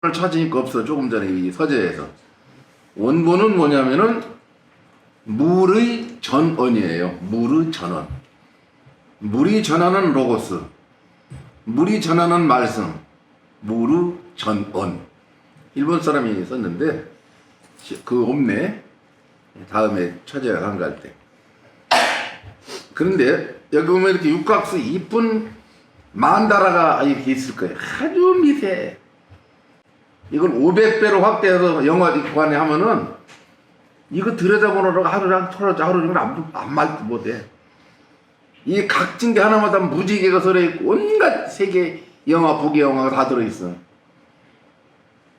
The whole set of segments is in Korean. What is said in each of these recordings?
을 찾으니까 없어. 조금 전에 이 서재에서. 원본은 뭐냐면은 물의 전언이에요. 물의 전언. 물이 전하는 로고스, 물이 전하는 말씀, 물의 전언. 일본 사람이 썼는데 그 없네. 다음에 찾아야 한가할 때. 그런데 여기 보면 이렇게 육각수 이쁜 만다라가 이렇게 있을 거예요. 아주 미세. 이걸 500배로 확대해서 영화관에 하면은 이거 들여다보느라고 하루랑 하루 종일 안 말도 못해. 이 각진 게 하나마다 무지개가 서려있고 온갖 세계 영화, 북의 영화가 다 들어있어.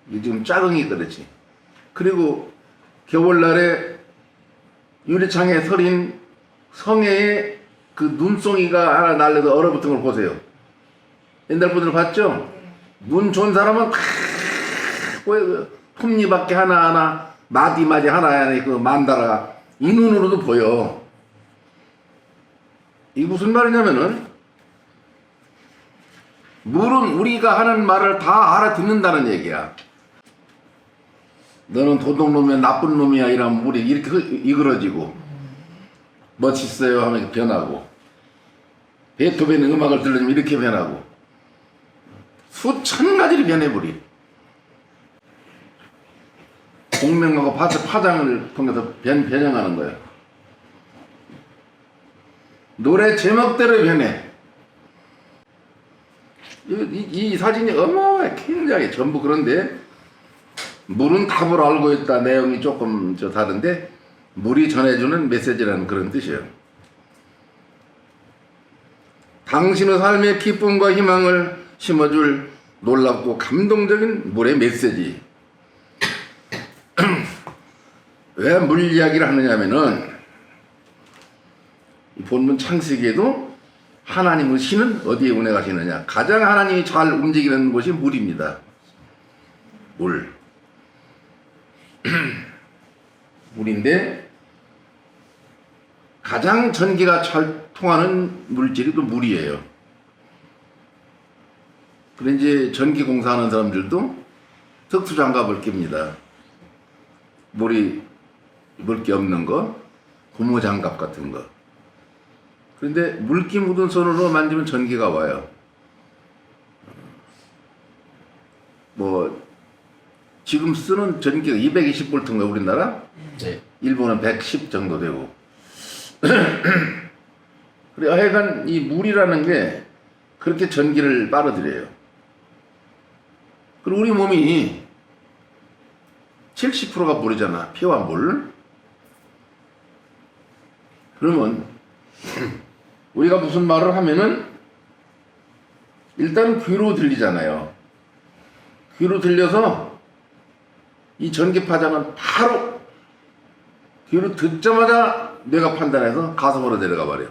이게 지금 짜증이 그렇지. 그리고 겨울날에 유리창에 서린 성애의 그 눈송이가 하나 날려서 얼어붙은 걸 보세요. 옛날 분들 봤죠? 눈 좋은 사람은 톱니바퀴 하나하나 마디마디 하나하나 그 만다라가 이 눈으로도 보여. 이게 무슨 말이냐면은 물은 우리가 하는 말을 다 알아듣는다는 얘기야. 너는 도둑놈이야 나쁜 놈이야 이러면 물이 이렇게 이그러지고 멋있어요 하면 변하고 베토벤의 음악을 들으면 이렇게 변하고 수천 가지로 변해버리. 공명하고 파장을 통해서 변형하는 거예요. 노래 제목대로 변해. 이 사진이 어마어마해. 굉장히 전부. 그런데 물은 답을 알고 있다. 내용이 조금 다른데 물이 전해주는 메시지라는 그런 뜻이에요. 당신의 삶의 기쁨과 희망을 심어줄 놀랍고 감동적인 물의 메시지. 왜 물 이야기를 하느냐면은 본문 창세기에도 하나님의 신은 어디에 운해 가시느냐. 가장 하나님이 잘 움직이는 곳이 물입니다. 물. 물인데 가장 전기가 잘 통하는 물질이 또 물이에요. 그래 이제 전기 공사하는 사람들도 특수장갑을 낍니다. 물이 물기 없는 거, 고무장갑 같은 거. 그런데 물기 묻은 손으로 만지면 전기가 와요. 뭐 지금 쓰는 전기가 220V인가 우리나라? 네. 일본은 110 정도 되고. 그래 하여간 이 물이라는 게 그렇게 전기를 빨아들여요. 그리고 우리 몸이 70%가 물이잖아. 피와 물. 그러면 우리가 무슨 말을 하면은 일단 귀로 들리잖아요. 귀로 들려서 이 전기 파장은 바로 귀로 듣자마자 뇌가 판단해서 가슴으로 내려가 버려.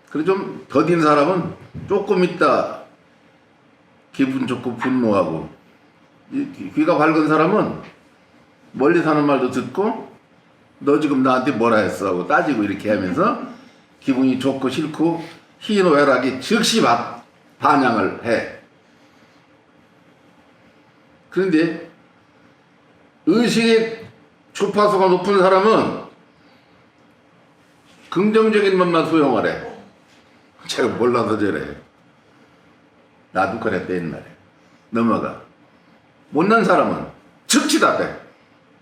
그래 좀 더딘 사람은 조금 있다 기분 좋고 분노하고, 귀가 밝은 사람은 멀리 사는 말도 듣고 너 지금 나한테 뭐라 했어 하고 따지고 이렇게 하면서 기분이 좋고 싫고 희노애락이 즉시 반향을 해. 그런데 의식의 주파수가 높은 사람은 긍정적인 것만 소용하래. 제가 몰라서 저래. 나도 그랬대 옛날에. 넘어가. 못난 사람은 즉시 답해.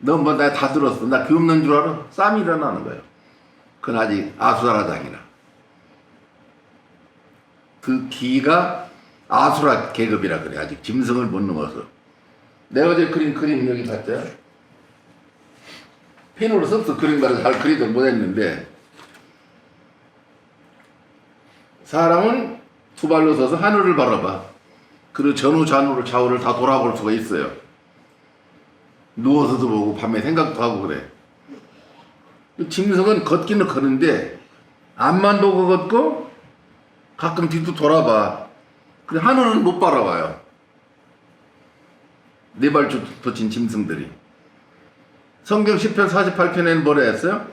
너 뭐 내가 다 들었어. 나 귀 없는 줄 알아? 쌈이 일어나는 거예요. 그건 아직 아수라장이나. 그 기가 아수라 계급이라 그래. 아직 짐승을 못 넘어서. 내가 어제 그린 그림 여기 봤죠? 펜으로 썼어. 그림가를 잘 그리도 못했는데 사람은 두 발로 서서 하늘을 바라봐. 그리고 전후 좌우를 다 돌아볼 수가 있어요. 누워서도 보고 밤에 생각도 하고 그래. 짐승은 걷기는 걷는데 앞만 보고 걷고 가끔 뒤도 돌아봐. 근데 하늘은 못 바라봐요. 네 발쭉 뻗친 짐승들이. 성경 10편 48편에는 뭐라 했어요?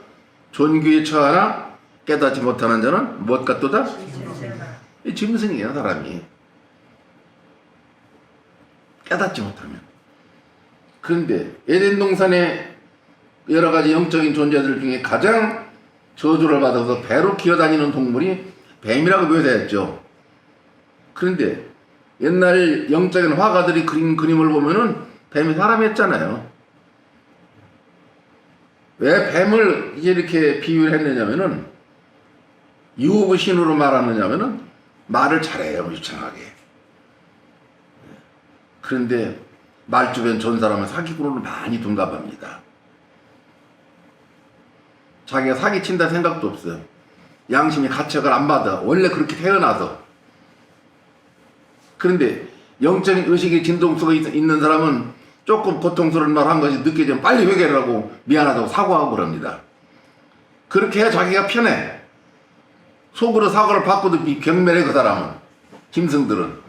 존귀에 처하나 깨닫지 못하는 자는 무엇 같도다? 이 짐승이에요 사람이. 깨닫지 못하면. 그런데 에덴 동산의 여러 가지 영적인 존재들 중에 가장 저주를 받아서 배로 기어다니는 동물이 뱀이라고 묘사했죠. 그런데 옛날 영적인 화가들이 그린 그림을 보면은 뱀이 사람이었잖아요. 왜 뱀을 이렇게 비유를 했느냐면은 유혹의 신으로 말하느냐면은 말을 잘해요, 유창하게. 그런데 말주변 좋은 사람은 사기꾼으로 많이 둔갑합니다. 자기가 사기친다 생각도 없어요. 양심이 가책을 안 받아. 원래 그렇게 태어나서. 그런데 영적인 의식의 진동수가 있는 사람은 조금 고통스러운 말 한 것이 느껴지면 빨리 회개를 하고 미안하다고 사과하고 그럽니다. 그렇게 해야 자기가 편해. 속으로 사과를 받고도 경멸해, 그 사람은. 짐승들은.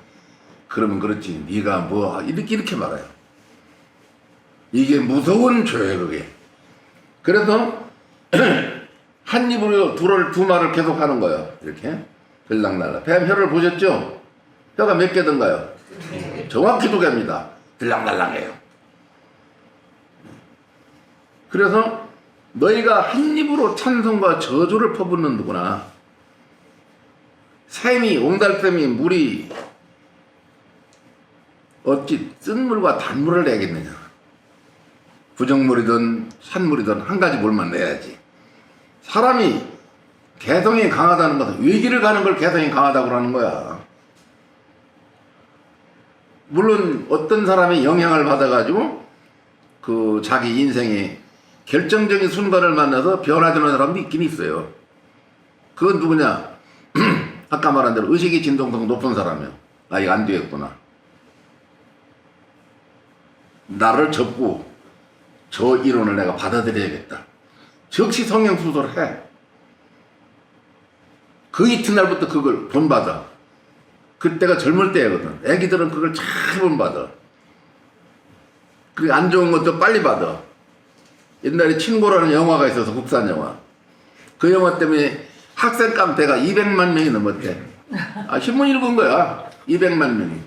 그러면 그렇지, 네가 뭐 이렇게 말해요. 이게 무서운 죄예요, 그게. 그래서 한 입으로 두 말을 계속 하는 거예요. 이렇게 들락날락. 뱀 혀를 보셨죠? 혀가 몇 개든가요? 정확히 2개입니다. 들락날락해요. 그래서 너희가 한 입으로 찬송과 저주를 퍼붓는구나. 샘이, 옹달샘이, 물이 어찌 쓴물과 단물을 내겠느냐. 부정물이든 산물이든 한 가지 물만 내야지. 사람이 개성이 강하다는 것은 위기를 가는 걸 개성이 강하다고 하는 거야. 물론 어떤 사람이 영향을 받아가지고 그 자기 인생에 결정적인 순간을 만나서 변화되는 사람도 있긴 있어요. 그건 누구냐? 아까 말한 대로 의식의 진동성 높은 사람이요. 아, 이거 안 되겠구나. 나를 접고 저 이론을 내가 받아들여야겠다. 즉시 성령수술을 해. 그 이튿날부터 그걸 본받아. 그때가 젊을 때거든. 애기들은 그걸 잘 본받아. 그리고 안 좋은 것도 빨리 받아. 옛날에 친구라는 영화가 있어서, 국산 영화. 그 영화 때문에 학생 깡패가 200만 명이 넘었대. 아, 신문 읽은 거야. 200만 명이.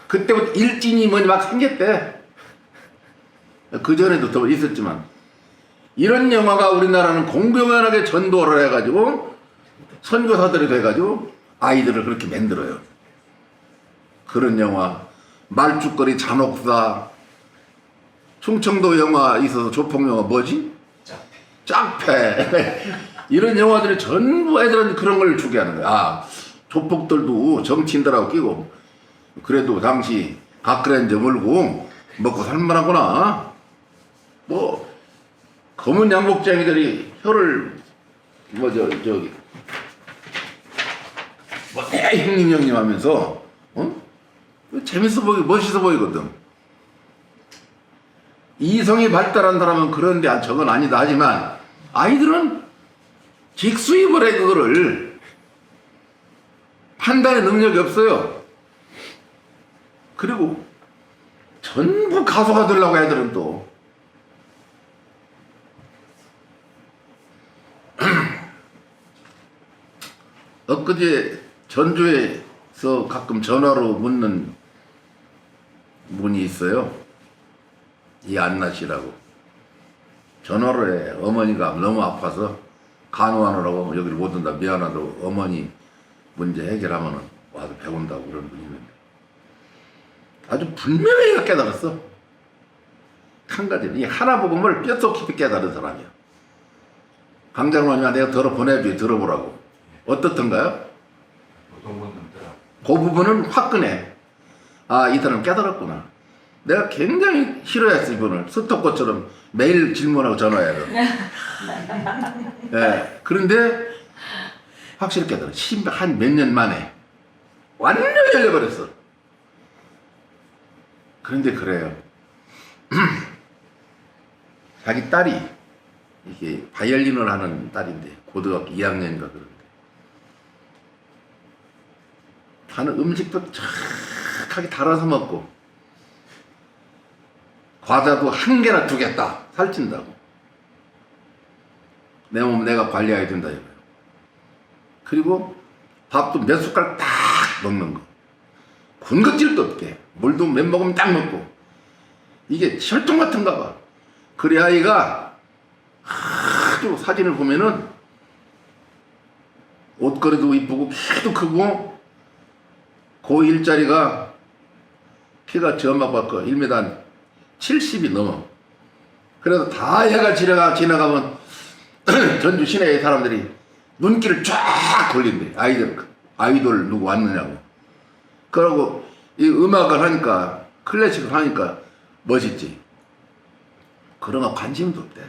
그때부터 일진이 뭐니 막 생겼대. 그 전에도 더 있었지만. 이런 영화가 우리나라는 공공연하게 전도를 해가지고 선교사들이 돼가지고 아이들을 그렇게 만들어요. 그런 영화, 말죽거리 잔혹사, 충청도 영화 있어서 조폭 영화 뭐지? 짝패. 이런 영화들이 전부 애들은 그런 걸 주게 하는 거야. 아, 조폭들도 정치인들하고 끼고 그래도 당시 각그랜저 물고 먹고 살만하구나. 뭐 검은 양복쟁이들이 혀를 저기 뭐 형님 하면서 재밌어 보이고 멋있어 보이거든. 이성이 발달한 사람은 그런데 저건 아니다 하지만 아이들은 직수입을 해. 그거를 판단의 능력이 없어요. 그리고 전부 가수가 되려고 애들은 또 엊그제 전주에서 가끔 전화로 묻는 분이 있어요. 이 안나 씨라고. 전화로 해. 어머니가 너무 아파서 간호하느라고 여기를 못 온다. 미안하다고. 어머니 문제 해결하면은 와서 배운다고 그런 분이 있는데 아주 분명히 깨달았어. 한 가지. 이 하나복음을 뼛속 깊이 깨달은 사람이야. 강장로님아 내가 들어보라고. 어떻던가요? 그 부분은 화끈해. 아, 이 사람 깨달았구나. 내가 굉장히 싫어했어, 이분을. 스토커처럼 매일 질문하고 전화해요. 예. 그런데 확실히 깨달아. 한 몇 년 만에 완전히 열려버렸어. 그런데 그래요. 자기 딸이 이게 바이올린을 하는 딸인데 고등학교 2학년인가 그런데 하는 음식도 착하게 달아서 먹고 과자도 1개나 2개 딱 살찐다고. 내 몸 내가 관리해야 된다 이거예요. 그리고 밥도 몇 숟갈 딱 먹는 거. 군것질도 없게 물도 몇 모금 딱 먹고. 이게 혈통 같은가 봐. 그래 아이가 아주 사진을 보면은 옷걸이도 이쁘고 키도 크고 고1짜리가 키가 저막 바꿔 1m 70이 넘어. 그래서 다 얘가 지나가면 전주 시내의 사람들이 눈길을 쫙 돌린대. 아이돌 누구 왔느냐고. 그러고 이 음악을 하니까 클래식을 하니까 멋있지. 그런 거 관심도 없대.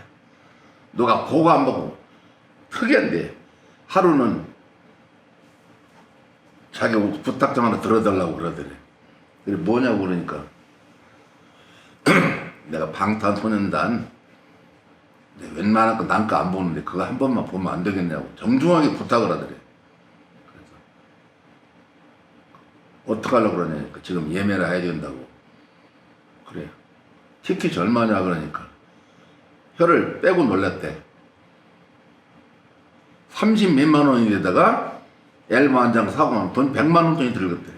누가 보고 안 보고 특이한데 하루는 자기 부탁 좀 하나 들어달라고 그러더래. 그래 뭐냐고 그러니까 내가 방탄소년단 웬만한 거 난 거 안 보는데 그거 한 번만 보면 안 되겠냐고 정중하게 부탁을 하더래. 그래서 어떡하려고 그러냐니까 지금 예매를 해야 된다고. 그래 티켓이 얼마냐 그러니까 혀를 빼고 놀랐대. 30 몇만 원인데다가 앨범 한 장 사고 나면 돈 100만 원 돈이 들겠대.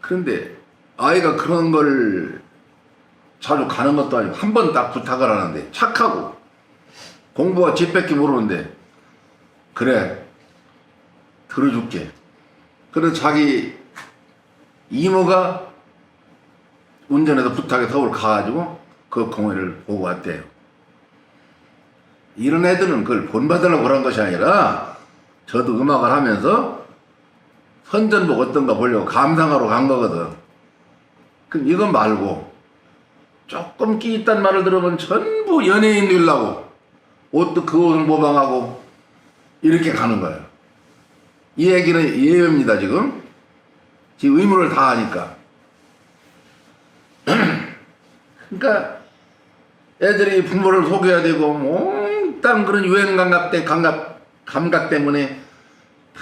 그런데 아이가 그런 걸 자주 가는 것도 아니고 한 번 딱 부탁을 하는데 착하고 공부가 쥐밖에 모르는데 그래 들어줄게. 그래서 자기 이모가 운전해서 부탁해 서울 가가지고 그 공연을 보고 왔대요. 이런 애들은 그걸 본받으려고 그런 것이 아니라 저도 음악을 하면서 선전복 어떤가 보려고 감상하러 간 거거든. 그럼 이거 말고 조금 끼 있단 말을 들으면 전부 연예인 되려고 옷도 그 옷을 모방하고 이렇게 가는 거예요. 이 얘기는 예외입니다. 지금 의무를 다 하니까. 그러니까 애들이 부모를 속여야 되고 몽땅 그런 유행 감각 때문에 다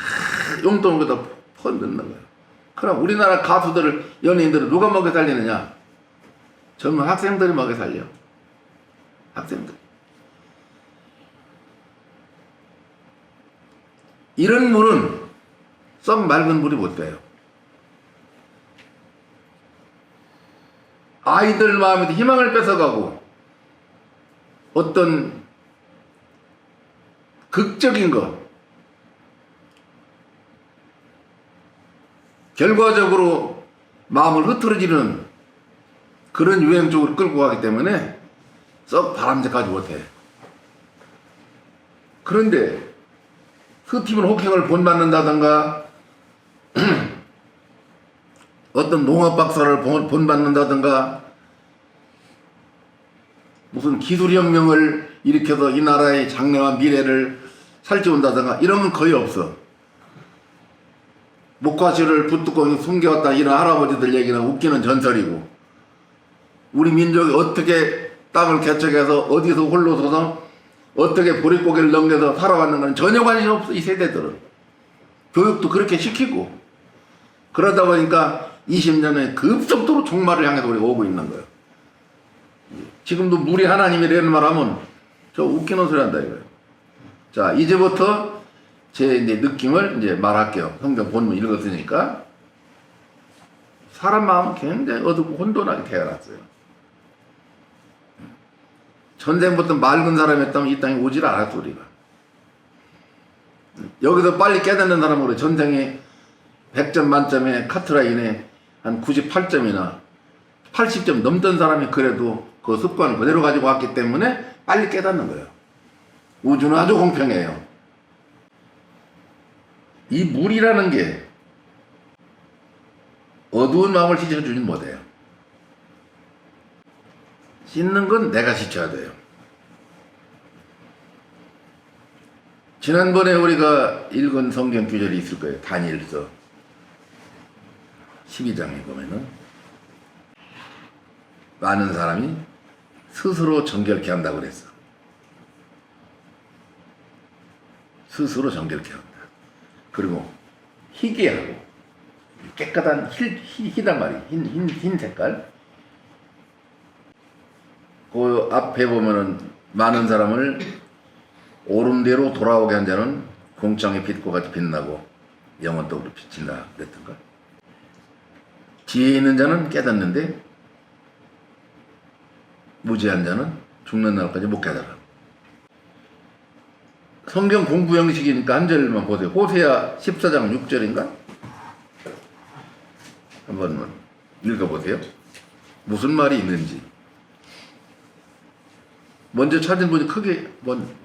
용돈을 갖다 퍼넣는 거예요. 그럼 우리나라 가수들을 연예인들을 누가 먹여 살리느냐? 젊은 학생들이 먹여 살려. 학생들. 이런 물은 썩 맑은 물이 못 돼요. 아이들 마음에 희망을 뺏어가고 어떤 극적인 것, 결과적으로 마음을 흐트러지는 그런 유행 쪽으로 끌고 가기 때문에 썩 바람직하지 못해. 그런데 스티븐 호킹을 본받는다든가 어떤 농업 박사를 본받는다든가 무슨 기술혁명을 일으켜서 이 나라의 장래와 미래를 살찌운다든가 이런 건 거의 없어. 목화실을 붓뚜껑에 숨겨왔다 이런 할아버지들 얘기는 웃기는 전설이고 우리 민족이 어떻게 땅을 개척해서 어디서 홀로 서서 어떻게 보릿고개를 넘겨서 살아왔는 건 전혀 관심 없어. 이 세대들은 교육도 그렇게 시키고 그러다 보니까 20년에 급속도로 종말을 향해서 우리가 오고 있는 거예요. 지금도 물이 하나님이라는 말 하면 저 웃기는 소리 한다 이거예요. 자, 이제부터 제 이제 느낌을 이제 말할게요. 성경 본문 읽었으니까. 사람 마음은 굉장히 어둡고 혼돈하게 태어났어요. 전생부터 맑은 사람이었다면 이 땅에 오질 않았어, 우리가. 여기서 빨리 깨닫는 사람은 그래. 전생에 100점 만점에 카트라인에 한 98점이나 80점 넘던 사람이 그래도 그 습관을 그대로 가지고 왔기 때문에 빨리 깨닫는 거예요. 우주는 아주 공평해요. 이 물이라는 게 어두운 마음을 씻어주진 못해요. 씻는 건 내가 씻어야 돼요. 지난번에 우리가 읽은 성경 구절이 있을 거예요. 다니엘서 12장에 보면은 많은 사람이 스스로 정결케 한다고 그랬어. 스스로 정결케 한다. 그리고 희게 하고 깨끗한 희단 말이야. 흰 색깔. 그 앞에 보면은 많은 사람을 오른대로 돌아오게 한 자는 공창의 빛과 같이 빛나고 영원토록 비친다 그랬던가. 지혜 있는 자는 깨닫는데 무지한 자는 죽는 날까지 못 깨달아. 성경 공부 형식이니까 한 절만 보세요. 호세아 14장 6절인가? 한번 읽어보세요. 무슨 말이 있는지. 먼저 찾은 분이 크게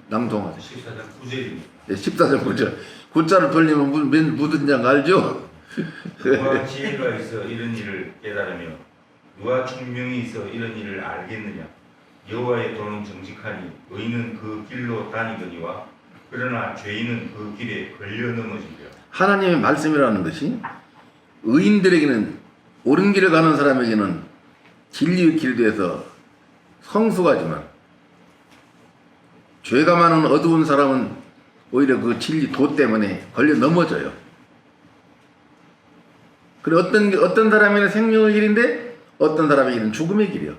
낭송하세요. 14장 9절입니다. 네, 14장 9절. 구자를 돌리면 묻은 장 알죠? 누가 지혜가 있어 이런 일을 깨달으며 누가 총명이 있어 이런 일을 알겠느냐. 여호와의 도는 정직하니 의인은 그 길로 다니거니와 그러나 죄인은 그 길에 걸려 넘어지리라. 하나님의 말씀이라는 것이 의인들에게는, 옳은 길을 가는 사람에게는 진리의 길이 돼서 성숙하지만, 죄가 많은 어두운 사람은 오히려 그 진리 도 때문에 걸려 넘어져요. 그리고 어떤 사람에게는 생명의 길인데 어떤 사람에게는 죽음의 길이요.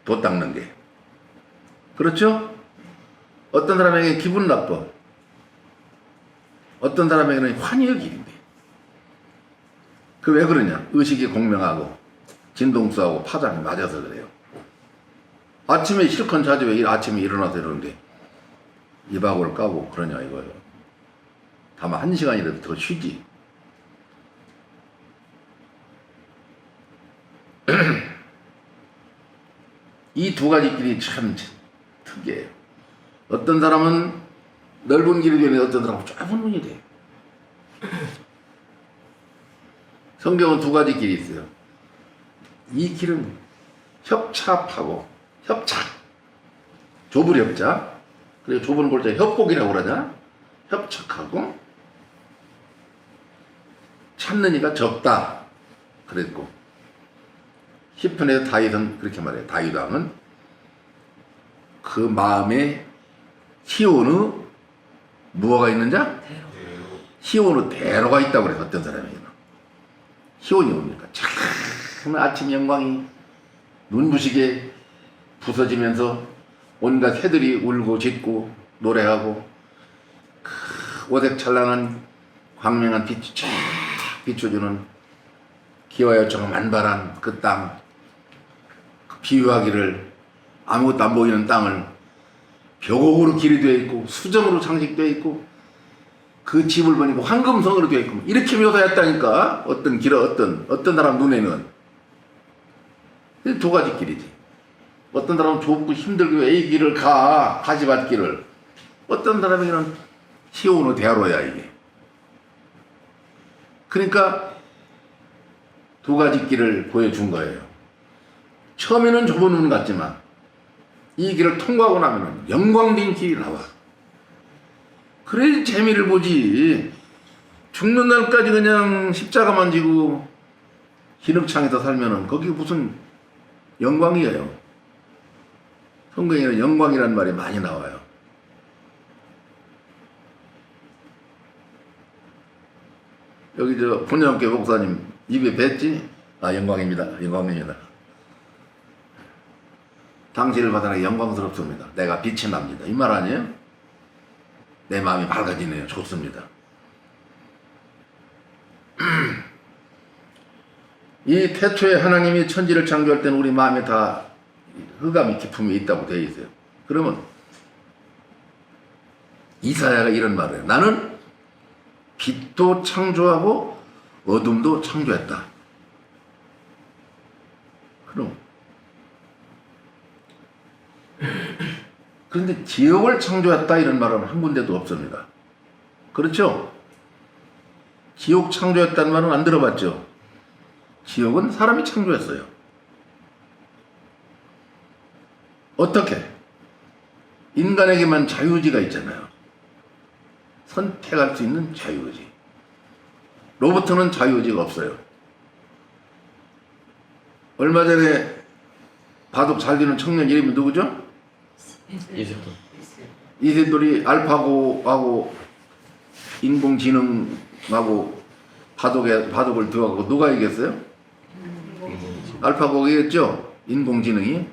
도 닦는 게. 그렇죠? 어떤 사람에게는 기분 나빠. 어떤 사람에게는 환희의 길인데. 그 왜 그러냐? 의식이 공명하고 진동수하고 파장이 맞아서 그래요. 아침에 실컷 자주 왜 아침에 일어나서 이러는데 이박을 까고 그러냐 이거예요. 다만 1시간이라도 더 쉬지. 이 두 가지 길이 참 특이해요. 어떤 사람은 넓은 길이 되는데 어떤 사람은 좁은 문이 돼. 성경은 두 가지 길이 있어요. 이 길은 협착하고 협착. 좁은 협착. 그리고 좁은 골자 협곡이라고 그러잖아. 협착하고 찾는 이가 적다. 그랬고 시편에서 다윗은 그렇게 말해요. 다윗 왕은 그 마음에 시온의 무엇가 있는 자? 시온의 대로가 있다고 그래서 어떤 사람에게는. 시온이 뭡니까? 참 아침 영광이 눈부시게 부서지면서 온갖 새들이 울고 짖고 노래하고 그 오색찬란한 광명한 빛이 쫙 비춰주는 기와 요청 만발한 그 땅, 그 비유하기를 아무것도 안 보이는 땅을 벽옥으로 길이 되어 있고 수정으로 장식되어 있고 그 집을 보니까 황금성으로 되어 있고 이렇게 묘사했다니까. 어떤 길, 어떤 사람 눈에는 두 가지 길이지. 어떤 사람은 좁고 힘들고 이 길을 가시밭길을. 어떤 사람에게는 시온의 대로야 이게. 그러니까 두 가지 길을 보여준 거예요. 처음에는 좁은 문 같지만 이 길을 통과하고 나면 영광된 길이 나와. 그래 재미를 보지. 죽는 날까지 그냥 십자가만 지고 기름창에서 살면은 거기 무슨 영광이에요. 성경에는 영광이라는 말이 많이 나와요. 여기 저 본영교 목사님 입에 뱉지? 아, 영광입니다. 영광입니다. 당신을 받아라 영광스럽습니다. 내가 빛이 납니다. 이 말 아니에요? 내 마음이 밝아지네요. 좋습니다. 이 태초에 하나님이 천지를 창조할 때는 우리 마음에 다 흑암이 기품이 있다고 되어 있어요. 그러면 이사야가 이런 말을 해요. 나는 빛도 창조하고 어둠도 창조했다. 그럼 그런데 지옥을 창조했다 이런 말은 한 군데도 없습니다. 그렇죠? 지옥 창조했다는 말은 안 들어봤죠? 지옥은 사람이 창조했어요. 어떻게? 인간에게만 자유의지가 있잖아요. 선택할 수 있는 자유의지. 로봇은 자유의지가 없어요. 얼마 전에 바둑 잘 되는 청년 이름이 누구죠? 이세돌. 이세돌이 알파고하고 인공지능하고 바둑을 들어가고 누가 이겼어요? 알파고가 이겼죠? 인공지능이.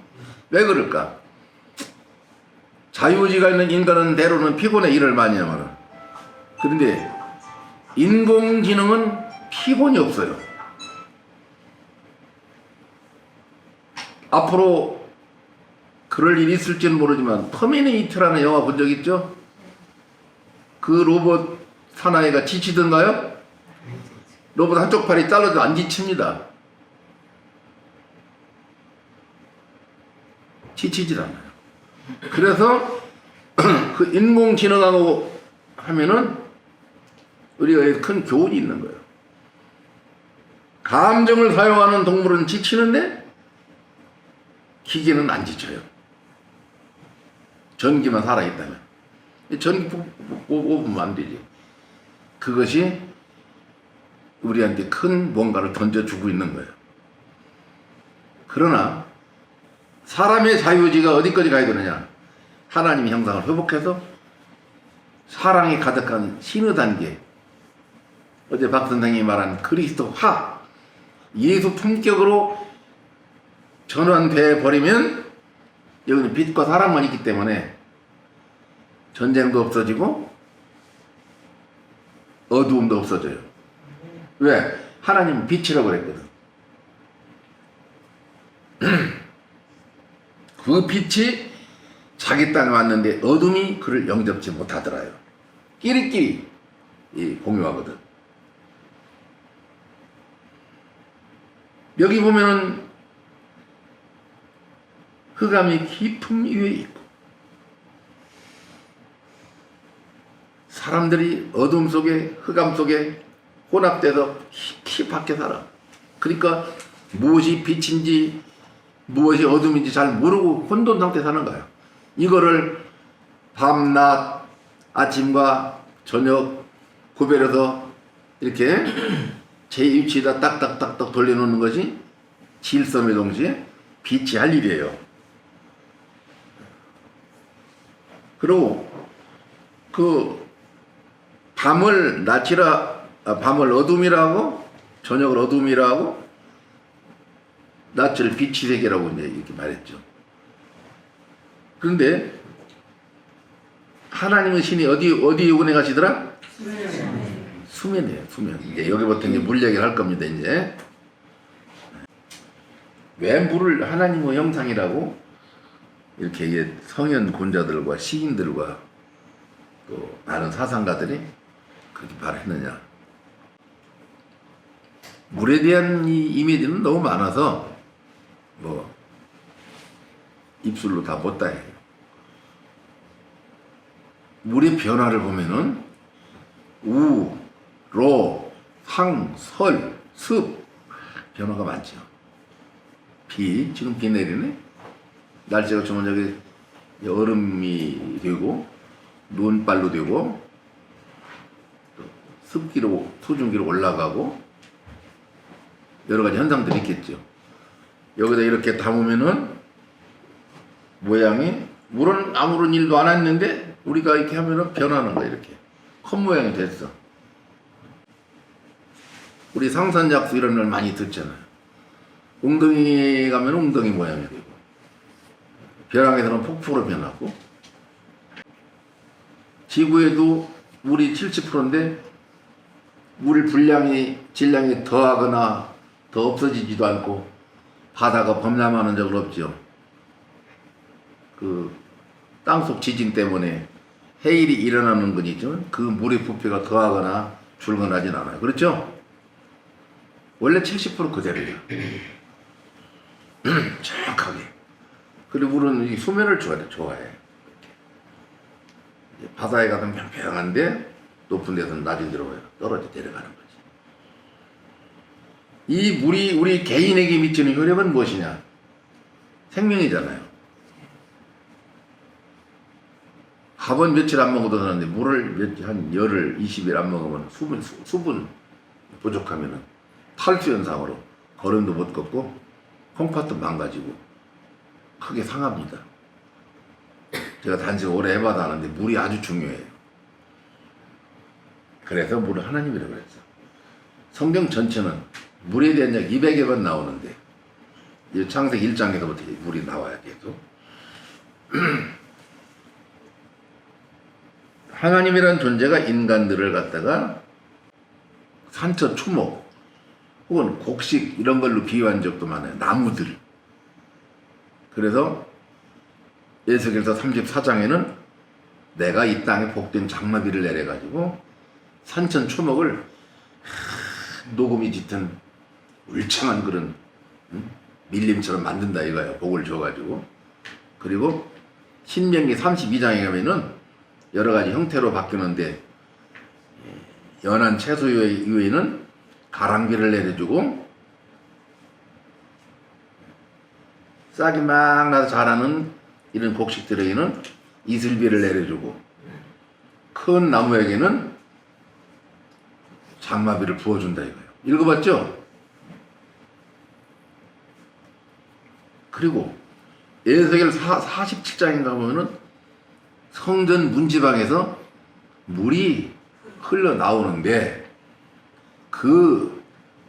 왜 그럴까? 자유의지가 있는 인간은 때로는 피곤해 일을 많이 하면. 그런데 인공지능은 피곤이 없어요. 앞으로 그럴 일이 있을지는 모르지만 터미네이터라는 영화 본 적 있죠? 그 로봇 사나이가 지치던가요? 로봇 한쪽 팔이 잘라도 안 지칩니다. 지치질 않아요. 그래서 그 인공지능하고 하면은 우리가 큰 교훈이 있는 거예요. 감정을 사용하는 동물은 지치는데 기계는 안 지쳐요. 전기만 살아있다면. 전기 뽑으면 안 되지. 그것이 우리한테 큰 뭔가를 던져주고 있는 거예요. 그러나 사람의 자유의지가 어디까지 가야 되느냐? 하나님의 형상을 회복해서 사랑이 가득한 신의 단계, 어제 박 선생님이 말한 그리스도화, 예수 품격으로 전환돼 버리면 여기는 빛과 사랑만 있기 때문에 전쟁도 없어지고 어두움도 없어져요. 왜? 하나님은 빛이라고 그랬거든. 그 빛이 자기 땅에 왔는데 어둠이 그를 영접지 못하더라요. 끼리끼리 공유하거든. 여기 보면은 흑암이 깊음 위에 있고 사람들이 어둠 속에 흑암 속에 혼합돼서 깊이 밖에 살아. 그러니까 무엇이 빛인지 무엇이 어둠인지 잘 모르고 혼돈 상태 사는 거야. 이거를 밤낮 아침과 저녁 구별해서 이렇게 제 위치에다 딱딱딱딱 돌려놓는 것이 질서의 동시에 빛이 할 일이에요. 그리고 그 밤을 밤을 어둠이라고 저녁을 어둠이라고 낮을 빛이 세계라고 이제 이렇게 말했죠. 그런데 하나님의 신이 어디에 운행하시더라? 수면이에요, 수면. 이제 여기부터 이제 물 얘기를 할 겁니다, 이제. 왜 물을 하나님의 형상이라고 이렇게 이게 성현 군자들과 시인들과 또 많은 사상가들이 그렇게 말했느냐. 물에 대한 이 이미지는 너무 많아서 뭐 입술로 다 못 다 해요. 물의 변화를 보면은 우, 로, 상, 설, 습 변화가 많죠. 비, 지금 비 내리네. 날씨가 좋으면 여기 얼음이 되고 눈발로 되고 습기로 수증기로 올라가고 여러 가지 현상들이 있겠죠. 여기다 이렇게 담으면은 모양이 물은 아무런 일도 안 했는데 우리가 이렇게 하면은 변하는 거야. 이렇게 컵 모양이 됐어. 우리 상산작수 이런 걸 많이 듣잖아요. 웅덩이 가면 웅덩이 모양이 되고 벼랑에서는 폭포로 변하고 지구에도 물이 70%인데 물 질량이 더하거나 더 없어지지도 않고 바다가 범람하는 적은 없죠. 그 땅속 지진 때문에 해일이 일어나는 건 있지만 그 물의 부피가 더하거나 줄거나 하진 않아요. 그렇죠? 원래 70% 그대로예요. 정확하게. 그리고 물은 이 수면을 좋아해. 바다에 가면 평평한데 높은 데서는 낮은 데로 떨어져 내려가는 거지. 이 물이 우리 개인에게 미치는 효력은 무엇이냐? 생명이잖아요. 밥은 며칠 안 먹어도 되는데 물을 한 열흘, 20일 안 먹으면 수분 부족하면은 탈수 현상으로 걸음도 못 걷고 콩팥도 망가지고 크게 상합니다. 제가 단지 오래 해봐도 아는데 물이 아주 중요해요. 그래서 물을 하나님이라고 그랬어. 성경 전체는 물에 대한 이야기 200여 번 나오는데 창세기 1장에서부터 물이 나와야 계속. 하나님이라는 존재가 인간들을 갖다가 산처 추목 혹은 곡식 이런 걸로 비유한 적도 많아요. 나무들. 그래서 에스겔서 34장에는 내가 이 땅에 복된 장마비를 내려가지고 산천 초목을 녹음이 짙은 울창한 그런 밀림처럼 만든다 이거예요. 복을 줘가지고. 그리고 신명기 32장에 가면은 여러 가지 형태로 바뀌는데 연한 채소 이외에는 가랑비를 내려주고 싹이 막 나서 자라는 이런 곡식들에게는 이슬비를 내려주고 큰 나무에게는 장마비를 부어준다 이거예요. 읽어봤죠? 그리고 에스겔 47장인가 보면은 성전 문지방에서 물이 흘러나오는데 그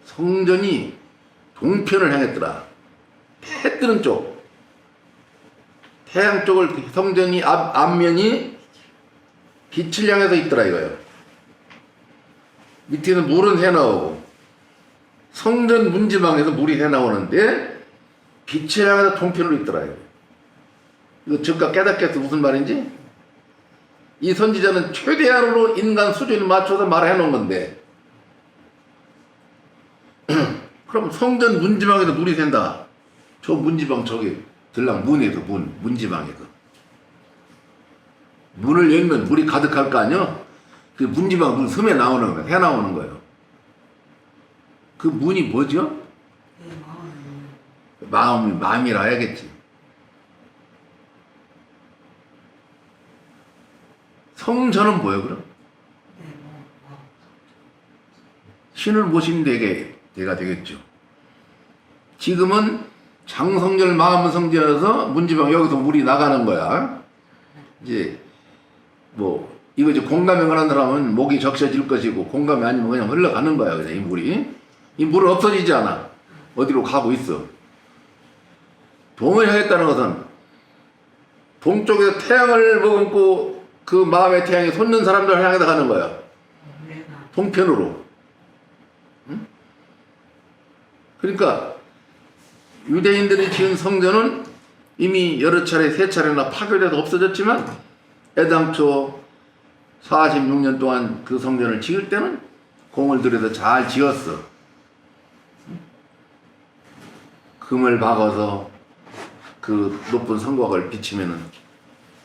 성전이 동편을 향했더라. 해 뜨는 쪽, 태양 쪽을 성전이 앞면이 빛을 향해서 있더라 이거예요. 밑에는 물은 새나오고 성전 문지방에서 물이 새나오는데 빛을 향해서 동편으로 있더라 이거예요. 이거 즉각 깨닫겠어. 무슨 말인지? 이 선지자는 최대한으로 인간 수준에 맞춰서 말해 놓은 건데 그럼 성전 문지방에서 물이 샌다. 저 문지방 저기 들랑 문에서 문지방에서 문을 열면 물이 가득할 거 아니야? 그 문지방 문 섬에 나오는 거야. 해 나오는 거예요. 그 문이 뭐죠? 마음이라 해야겠지. 성전은 뭐예요 그럼? 신을 모신 대가 되겠죠. 지금은 장성절 마음성전에서 문지방 여기서 물이 나가는 거야. 이제 뭐 이거 이제 공감이 가는 사람은 목이 적셔질 것이고 공감이 아니면 그냥 흘러가는 거야. 그냥 이 물이. 이 물은 없어지지 않아. 어디로 가고 있어. 동을 향했다는 것은 동쪽에서 태양을 머금고 그 마음의 태양이 솟는 사람들 향해서 가는 거야. 동편으로. 응? 그러니까 유대인들이 지은 성전은 이미 여러 차례, 세 차례나 파괴돼서 없어졌지만 애당초 46년 동안 그 성전을 지을 때는 공을 들여서 잘 지었어. 금을 박아서 그 높은 성곽을 비치면은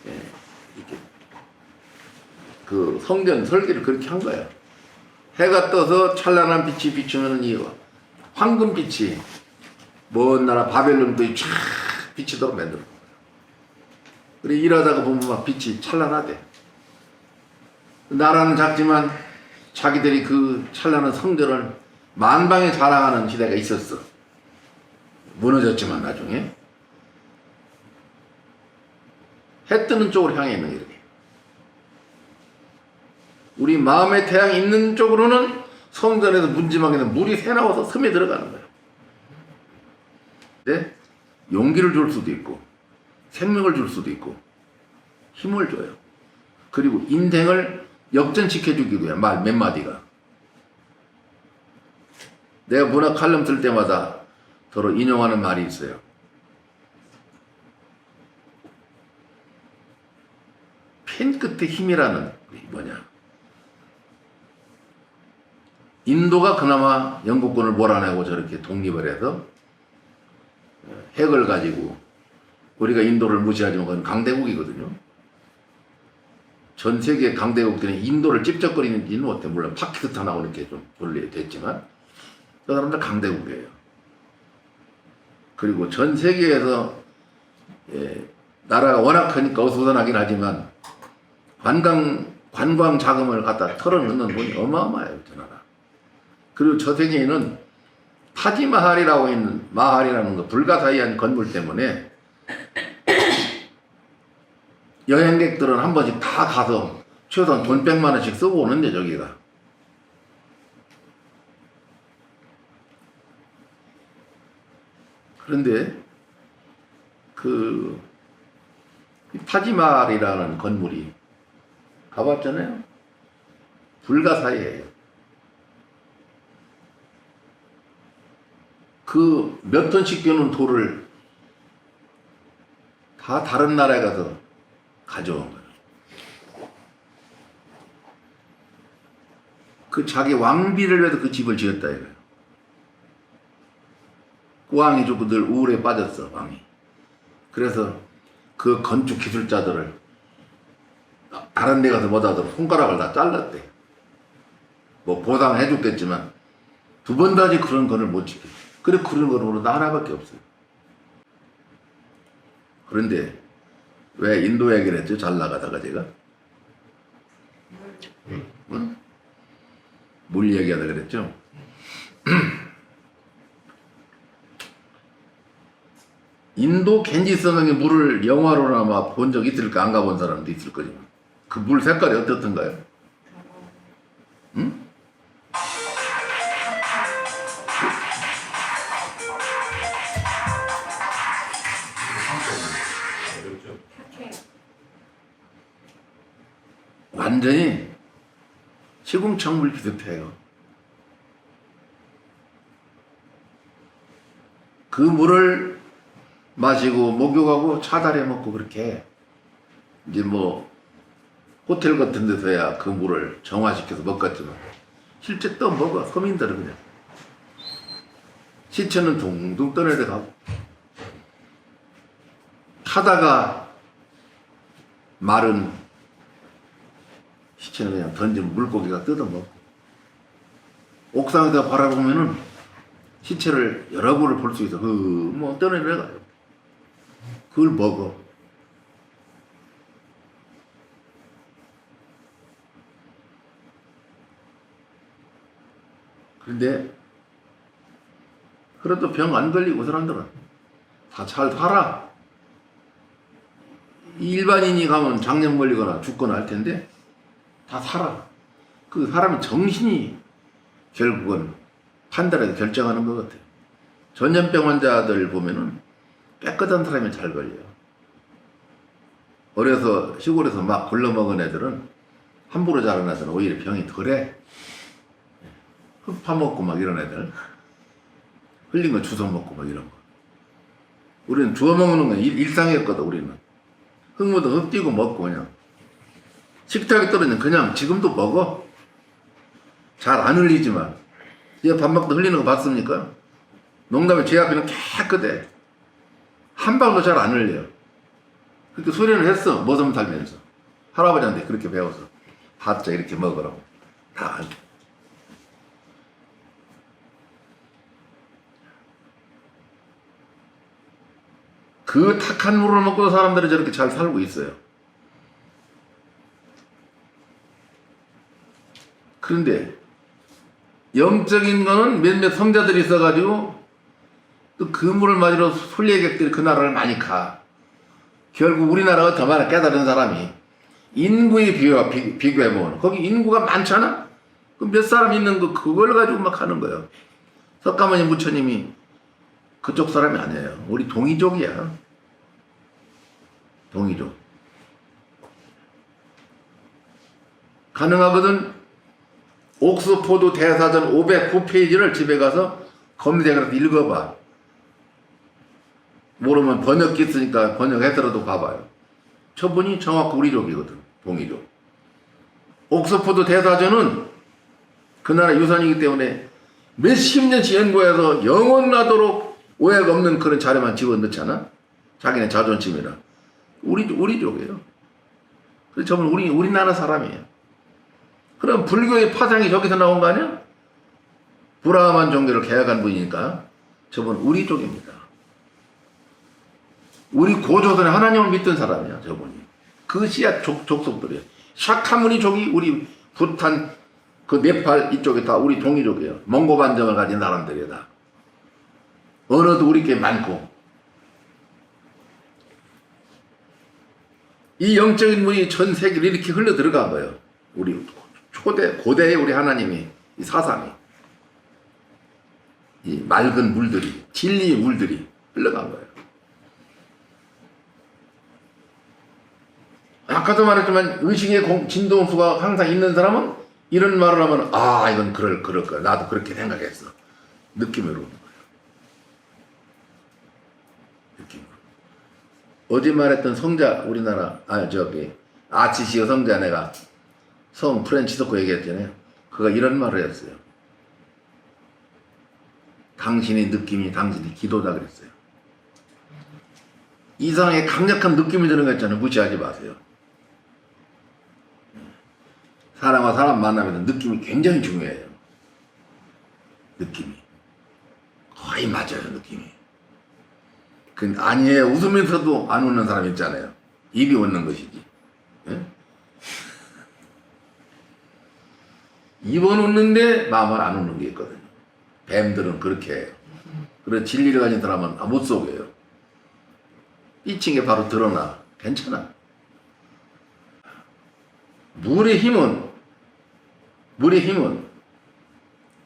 이렇게 그 성전 설계를 그렇게 한 거야. 해가 떠서 찬란한 빛이 비추면은 이 황금빛이 먼 나라 바벨론도 쫙 비치도록 만들어. 그래 일하다가 보면 막 빛이 찬란하대. 나라는 작지만 자기들이 그 찬란한 성전을 만방에 자랑하는 시대가 있었어. 무너졌지만 나중에 해 뜨는 쪽으로 향해 있는 이렇게. 우리 마음의 태양이 있는 쪽으로는 성전에서 문지방에서 물이 새나와서 섬에 들어가는 거예요. 근데 용기를 줄 수도 있고 생명을 줄 수도 있고 힘을 줘요. 그리고 인생을 역전시켜주기도 해요. 말 몇 마디가. 내가 문학 칼럼 쓸 때마다 서로 인용하는 말이 있어요. 펜 끝의 힘이라는 뭐냐. 인도가 그나마 영국군을 몰아내고 저렇게 독립을 해서 핵을 가지고 우리가 인도를 무시하지만 그건 강대국이거든요. 전 세계 강대국들이 인도를 찝쩍거리는지는 못해. 물론 파키스탄하고 이렇게 좀 분리됐지만 그 사람들 강대국이에요. 그리고 전 세계에서 나라가 워낙 크니까 어수선하긴 하지만 관광 자금을 갖다 털어넣는 돈이 어마어마해요. 저 나라. 그리고 저 세계에는 타지마할이라고 있는 마할이라는 거 불가사의한 건물 때문에 여행객들은 한 번씩 다 가서 최소한 돈 100만 원씩 쓰고 오는데 저기가. 그런데 그 타지마할이라는 건물이 가봤잖아요. 불가사의해요. 그 몇 톤씩 되는 돌을 다 다른 나라에 가서 가져온 거예요. 그 자기 왕비를 위해서 그 집을 지었다 이거예요. 그 왕이 조금 늘 우울에 빠졌어, 왕이. 그래서 그 건축 기술자들을 다른 데 가서 못하도록 손가락을 다 잘랐대. 뭐 보상해 줬겠지만 두 번 다시 그런 건을 못 지켜. 그래 그런 거로 나 하나밖에 없어요. 그런데 왜 인도 얘기를 했죠? 잘 나가다가 제가 응? 물 얘기하다 그랬죠? 인도 겐지스강의 물을 영화로나 아마 본 적 있을까? 안 가본 사람도 있을 거지만 그 물 색깔이 어떻던가요? 응? 완전히 시궁창물 비슷해요. 그 물을 마시고 목욕하고 차달에 먹고 그렇게 이제 뭐 호텔 같은 데서야 그 물을 정화시켜서 먹겠지만 실제 또 먹어. 서민들은 그냥 시체는 둥둥 떠내려 가고 하다가 마른 시체는 그냥 던지면 물고기가 뜯어먹고 옥상에다 바라보면은 시체를 여러 번을 볼 수 있어. 뭐 떠내려가요. 그걸 먹어. 그런데 그래도 병 안 걸리고 사람들은 다 잘 살아. 일반인이 가면 장염 걸리거나 죽거나 할 텐데 다 살아. 그 사람의 정신이 결국은 판단해서 결정하는 것 같아요. 전염병 환자들 보면은 깨끗한 사람이 잘 걸려요. 어려서 시골에서 막 굴러먹은 애들은 함부로 자란 애들은 오히려 병이 덜해. 흙 파먹고 막 이런 애들, 흘린 거 주워 먹고 막 이런 거. 우리는 주워 먹는 건 일상이었거든. 우리는 흙 묻은 흙 띄고 먹고 그냥 식탁에 떨어지면 그냥 지금도 먹어. 잘 안 흘리지만 얘 밥 먹다 흘리는 거 봤습니까? 농담에 제 앞에는 깨끗해. 한 방도 잘 안 흘려요. 그렇게 소리는 했어. 머슴 살면서 할아버지한테 그렇게 배워서 봤자 이렇게 먹으라고 다 알고. 그 탁한 물을 먹고 사람들이 저렇게 잘 살고 있어요. 그런데 영적인 거는 몇몇 성자들이 있어가지고 또 그 물을 맞으러 순례객들이 그 나라를 많이 가. 결국 우리나라가 더 많아 깨달은 사람이 인구에 비교해보면 거기 인구가 많잖아? 그 몇 사람 있는 거 그걸 가지고 막 하는 거예요. 석가모니 부처님이 그쪽 사람이 아니에요. 우리 동이족이야. 동이족. 가능하거든 옥스포드 대사전 509페이지를 집에 가서 검색을 해서 읽어봐. 모르면 번역기 있으니까 번역해서라도 봐봐요. 저분이 정확히 우리족이거든. 동이족. 옥스포드 대사전은 그 나라 유산이기 때문에 몇십 년씩 연구해서 영원하도록 오해가 없는 그런 자료만 집어넣잖아. 자기네 자존심이라. 우리족이에요. 그래서 저분 우리나라 사람이에요. 그럼 불교의 파장이 저기서 나온 거 아니야? 브라만 종교를 개혁한 분이니까 저분 우리족입니다. 우리 고조선에 하나님을 믿던 사람이야, 저분이. 그 씨앗 족속들이에요. 샤카무니족이 우리 부탄, 그 네팔 이쪽에 다 우리 동이족이에요. 몽고 반정을 가진 사람들이에요, 다. 언어도 우리께 많고. 이 영적인 물이 전 세계로 이렇게 흘러 들어간 거예요. 우리 고대의 우리 하나님이, 이 사상이. 이 맑은 물들이, 진리의 물들이 흘러간 거예요. 아까도 말했지만 의식의 진동수가 항상 있는 사람은 이런 말을 하면 이건 그럴 거야. 나도 그렇게 생각했어. 느낌으로 오는 거예요. 느낌으로. 어제 말했던 성자 우리나라 아치시어 성자 내가 성 프란치스코 얘기했잖아요. 그가 이런 말을 했어요. 당신의 느낌이 당신의 기도다 그랬어요. 이상하게 강력한 느낌이 드는 거 있잖아요. 무시하지 마세요. 사람과 사람 만나면 느낌이 굉장히 중요해요. 느낌이 거의 맞아요. 느낌이. 그 아니에요. 웃으면서도 안 웃는 사람 있잖아요. 입이 웃는 것이지. 예? 입은 웃는데 마음은 안 웃는 게 있거든요. 뱀들은 그렇게 해요. 그래서 진리를 가진 사람은 못 속여요. 삐친 게 바로 드러나. 괜찮아. 물의 힘은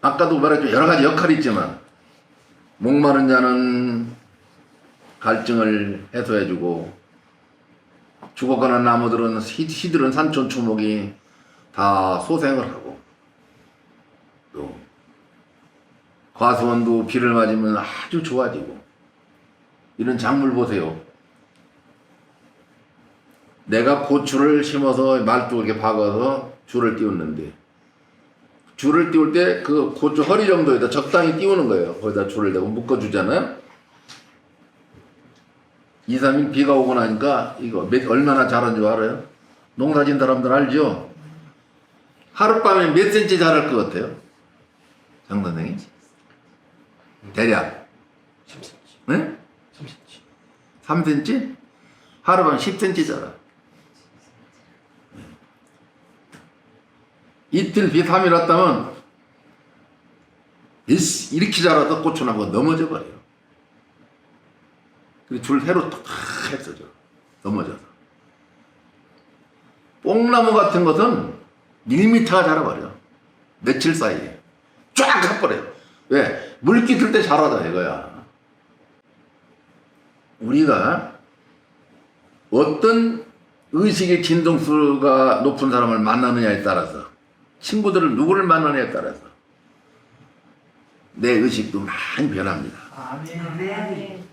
아까도 말했죠. 여러 가지 역할이 있지만 목마른 자는 갈증을 해소해주고 죽어가는 나무들은 시들은 산천 초목이 다 소생을 하고 또 과수원도 비를 맞으면 아주 좋아지고 이런 작물 보세요. 내가 고추를 심어서 말뚝 이렇게 박아서 줄을 띄웠는데 줄을 띄울 때 그 고추 허리 정도에다 적당히 띄우는 거예요. 거기다 줄을 대고 묶어주잖아요. 2, 3일 비가 오고 나니까 이거 얼마나 자란 줄 알아요? 농사진 사람들 알죠? 하룻밤에 몇 센치 자랄 것 같아요? 장 선생님? 대략 3cm. 네? 3cm. 3cm? 하룻밤에 10cm 자라. 이틀 비 3일 왔다면 이렇게 자라도 고추나무가 넘어져 버려요. 그리고 줄 새로 탁 했어져. 넘어져서. 뽕나무 같은 것은 1m가 자라버려. 며칠 사이에. 쫙 가버려요. 왜? 물기 들 때 자라다 이거야. 우리가 어떤 의식의 진동수가 높은 사람을 만나느냐에 따라서 친구들을 누구를 만나느냐에 따라서 내 의식도 많이 변합니다. 아멘.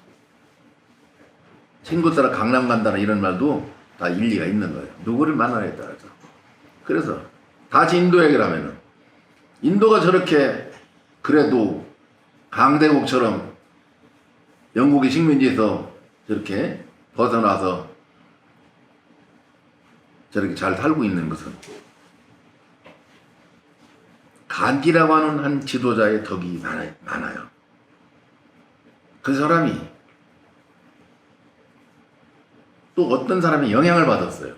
친구 따라 강남 간다는 이런 말도 다 일리가 있는 거예요. 누구를 만나느냐에 따라서. 그래서 다시 인도 얘기를 하면은 인도가 저렇게 그래도 강대국처럼 영국의 식민지에서 저렇게 벗어나서 저렇게 잘 살고 있는 것은 간디라고 하는 한 지도자의 덕이 많아요. 그 사람이 또 어떤 사람이 영향을 받았어요.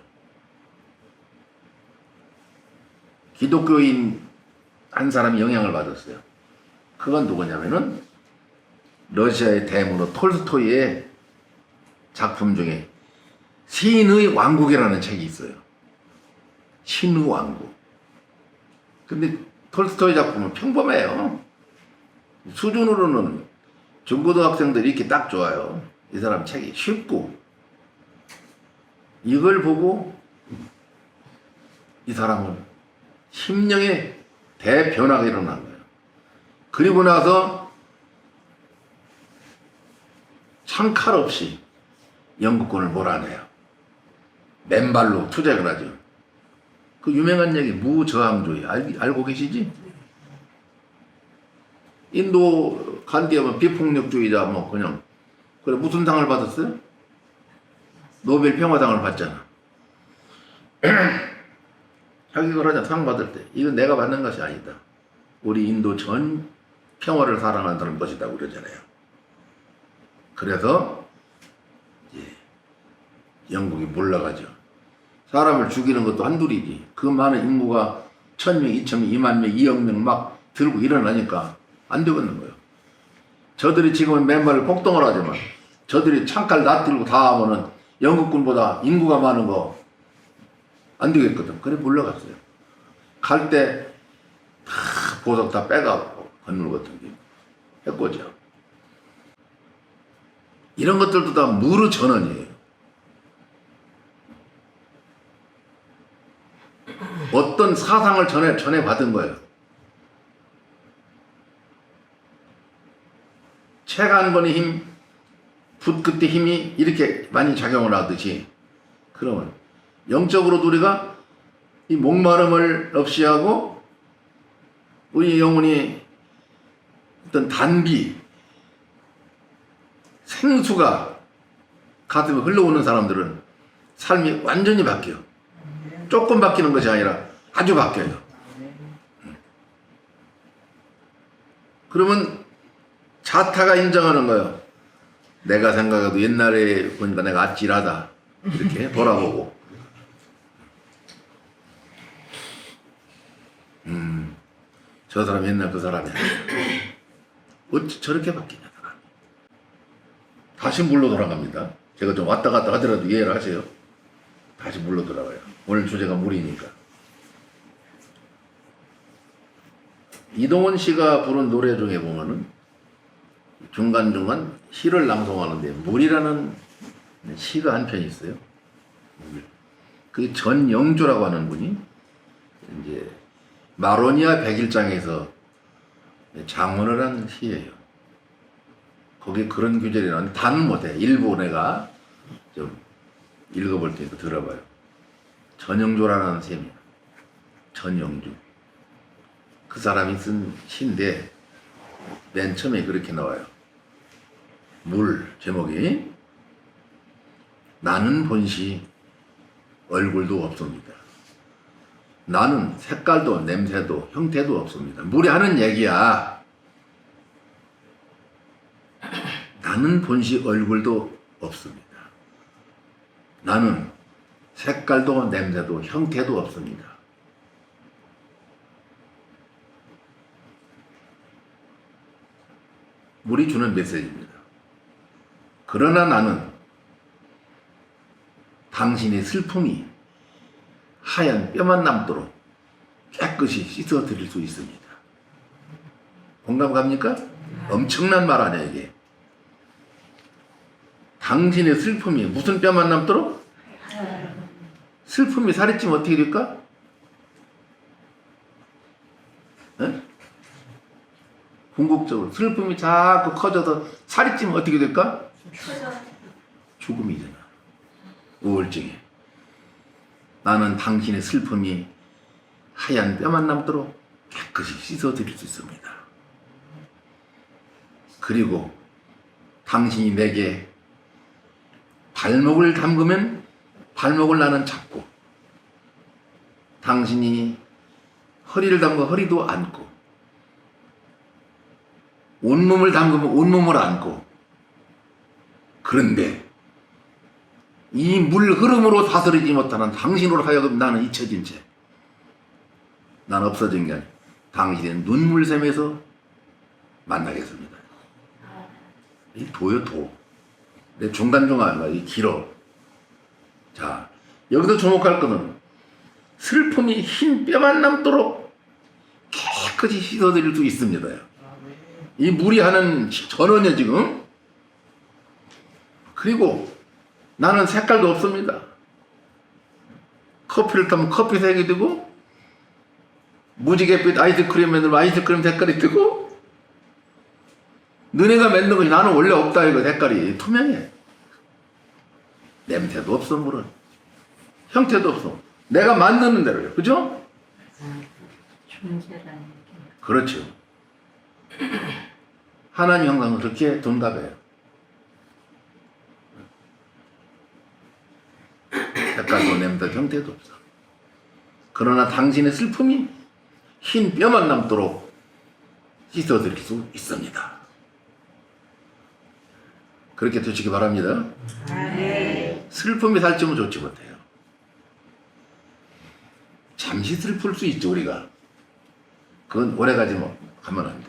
기독교인 한 사람이 영향을 받았어요. 그건 누구냐면은 러시아의 대문호 톨스토이의 작품 중에 신의 왕국이라는 책이 있어요. 신의 왕국. 근데 톨스토이 작품은 평범해요. 수준으로는 중고등학생들이 이렇게 딱 좋아요. 이 사람 책이 쉽고 이걸 보고 이 사람은 심령의 대변화가 일어난 거예요. 그리고 나서 창칼 없이 영국군을 몰아내요. 맨발로 투쟁을 하죠. 그 유명한 얘기 무저항주의 알고 계시지? 인도 간디하면 비폭력주의자 뭐 그냥 그래 무슨 상을 받았어요? 노벨 평화상을 받잖아. 자기가 그러냐 상 받을 때 이건 내가 받는 것이 아니다. 우리 인도 전 평화를 사랑한다는 것이다 그러잖아요. 그래서 이제 영국이 몰라가죠. 사람을 죽이는 것도 한둘이지. 그 많은 인구가 1000명, 2000명, 2만 명, 2억 명 막 들고 일어나니까 안 되겠는 거예요. 저들이 지금은 맨발을 폭동을 하지만 저들이 창칼 놔들고 다 하면은 영국군보다 인구가 많은 거 안 되겠거든. 그래 물러갔어요. 갈 때 다 보석 다 빼가고 건물거든 했고죠. 이런 것들도 다 무르 전원이에요. 어떤 사상을 전해 받은 거예요. 책 한 권의 힘 붓 그때 힘이 이렇게 많이 작용을 하듯이, 그러면 영적으로도 우리가 이 목마름을 없이 하고 우리 영혼이 어떤 단비, 생수가 가슴에 흘러오는 사람들은 삶이 완전히 바뀌어. 조금 바뀌는 것이 아니라 아주 바뀌어요. 그러면 자타가 인정하는 거예요. 내가 생각해도 옛날에 보니까 내가 아찔하다. 이렇게 돌아보고. 저 사람 옛날 그 사람이야. 어찌 저렇게 바뀌냐, 사람이. 다시 물로 돌아갑니다. 제가 좀 왔다 갔다 하더라도 이해를 하세요. 다시 물로 돌아가요. 오늘 주제가 물이니까. 이동원 씨가 부른 노래 중에 보면은 중간중간 시를 낭송하는데 물이라는 시가 한 편이 있어요. 그 전영주라고 하는 분이 이제 마로니아 백일장에서 장문을 한 시예요. 거기 그런 구절이 나오는데 다는 못해. 일부 내가 좀 읽어볼 테니까 들어봐요. 전영조라는 셈이야. 전영주. 그 사람이 쓴 시인데 맨 처음에 그렇게 나와요. 물 제목이 나는 본시 얼굴도 없습니다. 나는 색깔도 냄새도 형태도 없습니다. 물이 하는 얘기야. 나는 본시 얼굴도 없습니다. 나는 색깔도 냄새도 형태도 없습니다. 물이 주는 메시지입니다. 그러나 나는 당신의 슬픔이 하얀 뼈만 남도록 깨끗이 씻어드릴 수 있습니다. 공감 갑니까? 엄청난 말 아니야 이게. 당신의 슬픔이 무슨 뼈만 남도록? 슬픔이 살이 찌면 어떻게 될까? 에? 궁극적으로 슬픔이 자꾸 커져서 살이 찌면 어떻게 될까? 죽음이잖아. 우울증에. 나는 당신의 슬픔이 하얀 뼈만 남도록 깨끗이 씻어드릴 수 있습니다. 그리고 당신이 내게 발목을 담그면 발목을 나는 잡고, 당신이 허리를 담그 허리도 안고, 온몸을 담그면 온몸을 안고. 그런데 이 물 흐름으로 다스리지 못하는 당신으로 하여금 나는 잊혀진 채, 난 없어진 게 아니라 당신의 눈물샘에서 만나겠습니다. 이 도요, 도. 내 중간중간 이 길어. 자, 여기서 주목할 것은 슬픔이 흰 뼈만 남도록 깨끗이 씻어드릴 수 있습니다. 이 물이 하는 전원이야 지금. 그리고 나는 색깔도 없습니다. 커피를 타면 커피 색이 되고, 무지갯빛 아이스크림 만들면 아이스크림 색깔이 되고, 너네가 만든 것이 나는 원래 없다 이거. 색깔이 투명해. 냄새도 없어. 물은 형태도 없어. 내가 만드는 대로요. 그죠? 존재라는 게. 그렇죠. 하나님 항상 그렇게 둔갑해요. 색깔도 냄새도 형태도 없어. 그러나 당신의 슬픔이 흰 뼈만 남도록 씻어드릴 수 있습니다. 그렇게 되시기 바랍니다. 슬픔이 살찌면 좋지 못해요. 잠시 슬플 수 있죠 우리가. 그건 오래가지 가면 안 돼.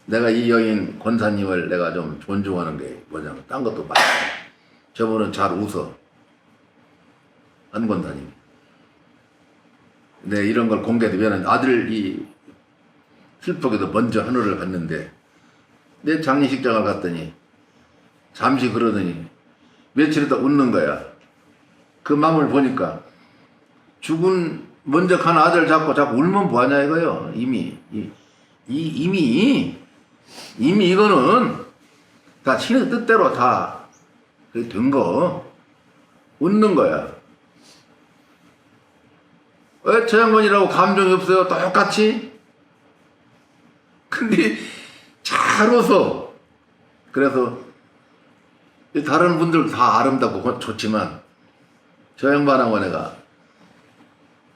내가 이 여인 권사님을 내가 좀 존중하는 게 뭐냐면, 딴 것도 많아. 저분은 잘 웃어. 한 권사님. 근데 이런 걸 공개되면 아들이 슬프게도 먼저 하늘을 갔는데, 내 장례식장을 갔더니 잠시 그러더니 며칠 있다 웃는 거야. 그 마음을 보니까 죽은 먼저 간 아들 자꾸 울면 뭐하냐 이거요. 이미 이미 이거는 다 신의 뜻대로 다 된 거. 웃는 거야. 왜 저 양반이라고 감정이 없어요? 똑같이? 근데 잘 웃어. 그래서 다른 분들 다 아름답고 좋지만 저 양반하고 내가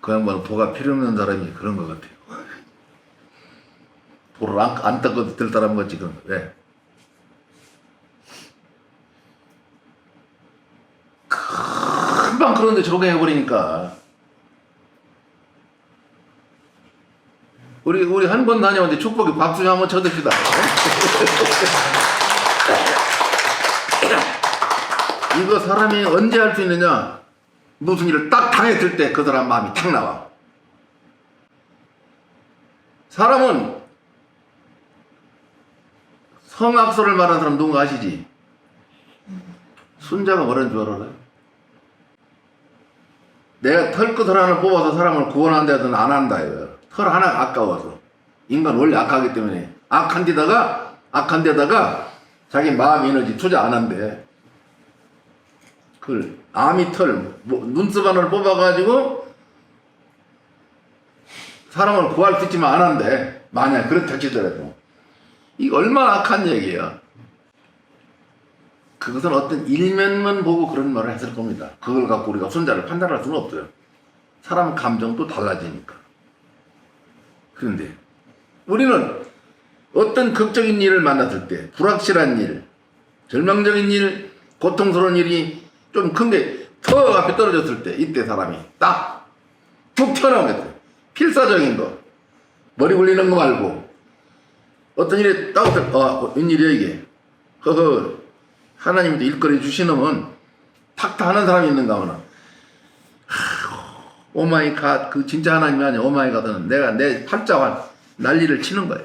그 양반은 도가 필요 없는 사람이 그런 것 같아요. 도를 안 닦아도 될 사람 같지. 그런 거. 왜? 금방 그런데 적응해버리니까. 우리 한 번 다녀오는데 축복이 박수 좀 한번 쳐듭시다. 이거 사람이 언제 할 수 있느냐? 무슨 일을 딱 당했을 때 그 사람 마음이 탁 나와. 사람은 성악설을 말하는 사람 누군가 아시지? 순자가 뭐라는 줄 알아요? 내가 털끝을 하나 뽑아서 사람을 구원한다든 안 한다 이거야. 털 하나 아까워서. 인간 원래 악하기 때문에 악한 데다가 자기 마음 에너지 투자 안 한대. 그 아미 털 눈썹 하나를 뽑아가지고 사람을 구할 수 있지만 안 한대. 만약 그렇다 치더라도 이거 얼마나 악한 얘기야. 그것은 어떤 일면만 보고 그런 말을 했을 겁니다. 그걸 갖고 우리가 손자를 판단할 수는 없어요. 사람 감정도 달라지니까. 그런데 우리는 어떤 극적인 일을 만났을 때, 불확실한 일, 절망적인 일, 고통스러운 일이 좀 큰 게 더 앞에 떨어졌을 때, 이때 사람이 딱 툭 튀어나오겠다. 필사적인 거, 머리 굴리는 거 말고 어떤 일에 딱 웬일이야 이게. 허허, 하나님도 일거리 주시는 탁탁 하는 사람이 있는가 하면 오마이 갓, 그 진짜 하나님이 아니야. 오마이 갓은 내가 내 팔자와 난리를 치는 거예요.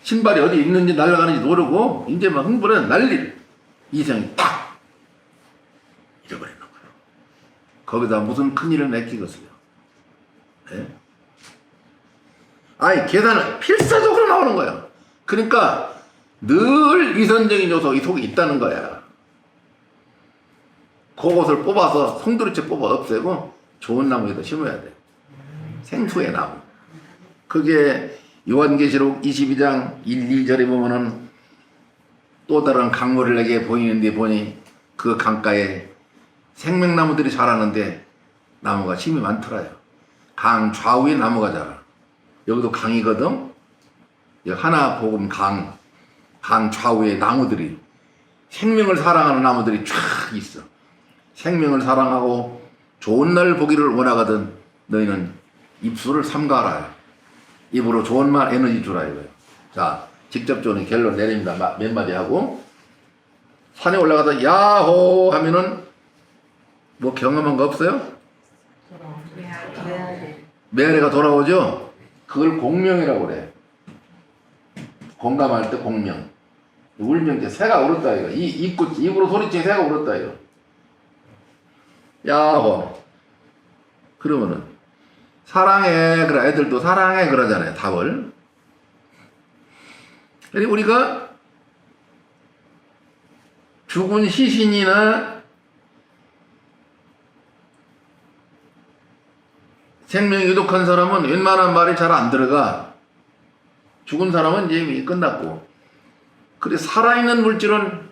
신발이 어디 있는지 날아가는지 모르고 이제 막 흥분해 난리. 이생이 딱 잃어버리는 거예요. 거기다 무슨 큰일을 맡기겠어요. 네? 아니 계산은 필사적으로 나오는 거야. 그러니까 늘 위선적인 요소 이 속에 있다는 거야. 그것을 뽑아서 송두리째 뽑아 없애고 좋은 나무에다 심어야 돼. 생수의 나무. 그게 요한계시록 22장 1, 2절에 보면은 또 다른 강물을 내게 보이는데 보니 그 강가에 생명나무들이 자라는데 나무가 힘이 많더라요. 강 좌우에 나무가 자라. 여기도 강이거든. 하나 복음 강 좌우에 나무들이 생명을 사랑하는 나무들이 쫙 있어. 생명을 사랑하고 좋은 날 보기를 원하거든 너희는 입술을 삼가라. 입으로 좋은 말 에너지 주라 이거예요. 자, 직접적으로 결론 내립니다. 몇 마디 하고 산에 올라가서 야호 하면은 뭐 경험한 거 없어요? 매래가 돌아오죠? 그걸 공명이라고 그래. 공감할 때 공명. 울면 이제 새가 울었다 이거. 입으로 소리치니 새가 울었다 이거. 야호. 그러면은 사랑해. 그래 애들도 사랑해 그러잖아요. 답을. 그러니까 우리가 죽은 시신이나 생명이 유독한 사람은 웬만한 말이 잘 안 들어가. 죽은 사람은 이제 끝났고. 그래 살아있는 물질은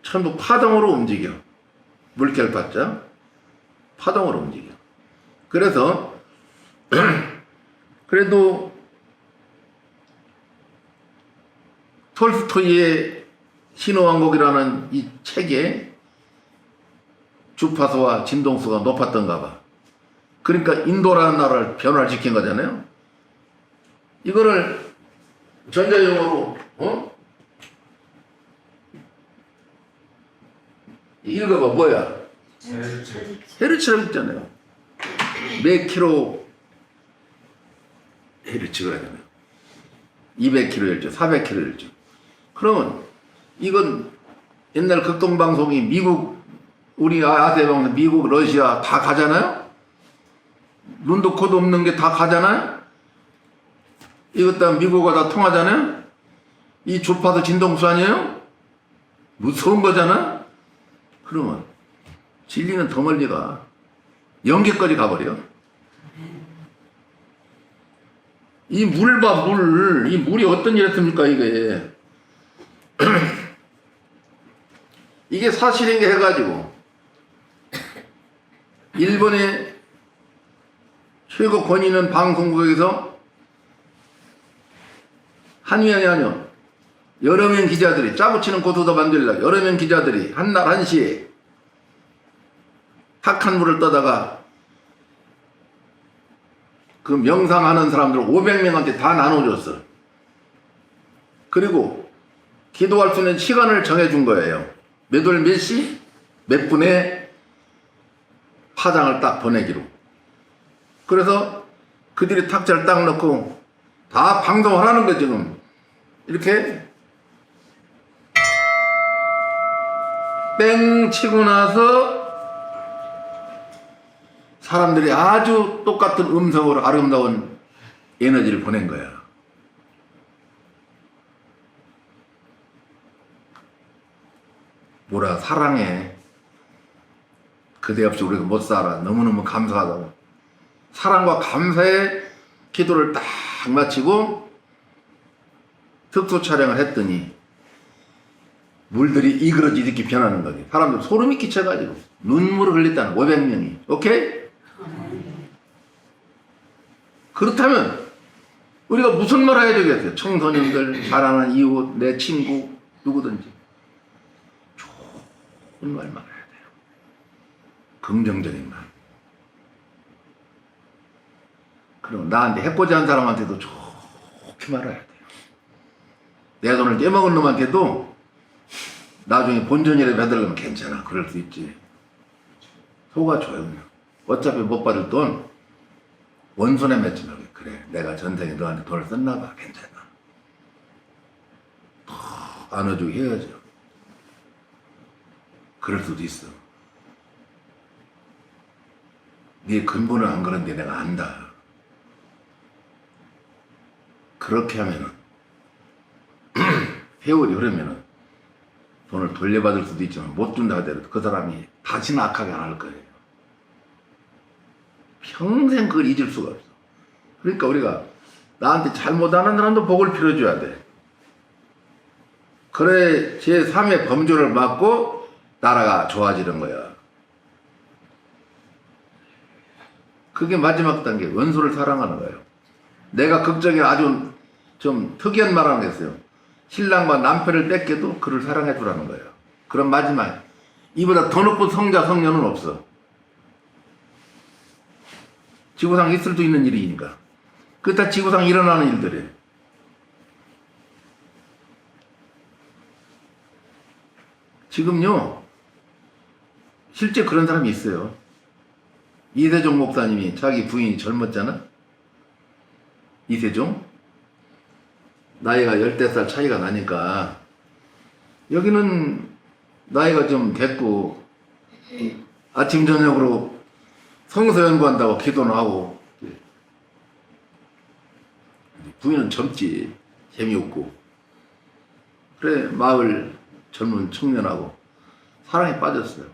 전부 파동으로 움직여. 물결 받자. 파동으로 움직여. 그래서 그래도 톨스토이의 신호왕국이라는 이 책에 주파수와 진동수가 높았던가 봐. 그러니까 인도라는 나라를 변화시킨 거잖아요. 이거를 전자용어로 읽어봐. 뭐야? 헤르츠라고 있잖아요. 몇 킬로 헤르츠가 되잖아요. 200kHz, 400kHz. 그러면 이건 옛날 극동방송이 미국, 우리 아세방송 미국, 러시아 다 가잖아요? 눈도 코도 없는 게 다 가잖아요? 이것 다 미국과 다 통하잖아요? 이 주파도 진동수 아니에요? 무서운 거잖아? 그러면 진리는 더 멀리 가. 영계까지 가버려. 이 물 봐, 물. 이 물이 어떤 일 했습니까, 이게. 이게 사실인 게 해가지고, 일본의 최고 권위 있는 방송국에서 한위안이 아니요. 여러 명 기자들이, 짜고치는 고소도 만들려고 여러 명 기자들이 한날 한시에 탁한 물을 떠다가 그 명상하는 사람들 500명한테 다 나눠줬어. 그리고 기도할 수 있는 시간을 정해준 거예요. 몇 월 몇 시, 몇 분에 파장을 딱 보내기로. 그래서 그들이 탁자를 딱 넣고 다 방송을 하는 거예요, 지금. 이렇게 뺑 치고 나서 사람들이 아주 똑같은 음성으로 아름다운 에너지를 보낸 거야. 뭐라, 사랑해. 그대 없이 우리가 못 살아. 너무너무 감사하다고. 사랑과 감사의 기도를 딱 마치고 특수 촬영을 했더니 물들이 이그러지 이렇게 변하는 거지. 사람들 소름이 끼쳐가지고 눈물을 흘렸다는 500명이. 오케이? 그렇다면 우리가 무슨 말 해야 되겠어요? 청소년들, 사랑하는 이웃, 내 친구, 누구든지 좋은 말만 해야 돼요. 긍정적인 말. 그리고 나한테 해코지 한 사람한테도 좋게 말해야 돼요. 내 돈을 떼먹은 놈한테도 나중에 본전이라도 받으려면 괜찮아. 그럴 수 있지. 속아줘요. 어차피 못 받을 돈 원손에 맺지 말고. 그래, 내가 전생에 너한테 돈을 썼나 봐. 괜찮아. 더 안아주고 해야죠. 그럴 수도 있어. 네 근본은 안 그런데 내가 안다. 그렇게 하면은 세월이 흐르면은 돈을 돌려받을 수도 있지만 못 준다 하더라도 그 사람이 다시는 악하게 안 할 거예요. 평생 그걸 잊을 수가 없어. 그러니까 우리가 나한테 잘못하는 사람도 복을 빌어줘야 돼. 그래 제3의 범주를 막고 나라가 좋아지는 거야. 그게 마지막 단계, 원수를 사랑하는 거예요. 내가 극적인 아주 좀 특이한 말 하나 했어요. 신랑과 남편을 뺏겨도 그를 사랑해 주라는 거예요. 그럼 마지막, 이보다 더 높은 성자 성녀는 없어. 지구상 있을 수 있는 일이니까. 그게 다 지구상 일어나는 일들이에요. 지금요, 실제 그런 사람이 있어요. 이세종 목사님이 자기 부인이 젊었잖아? 이세종? 나이가 10살 차이가 나니까, 여기는 나이가 좀 됐고, 아침, 저녁으로 성서 연구한다고 기도는 하고, 부인은 젊지, 재미없고. 그래, 마을 젊은 청년하고 사랑에 빠졌어요.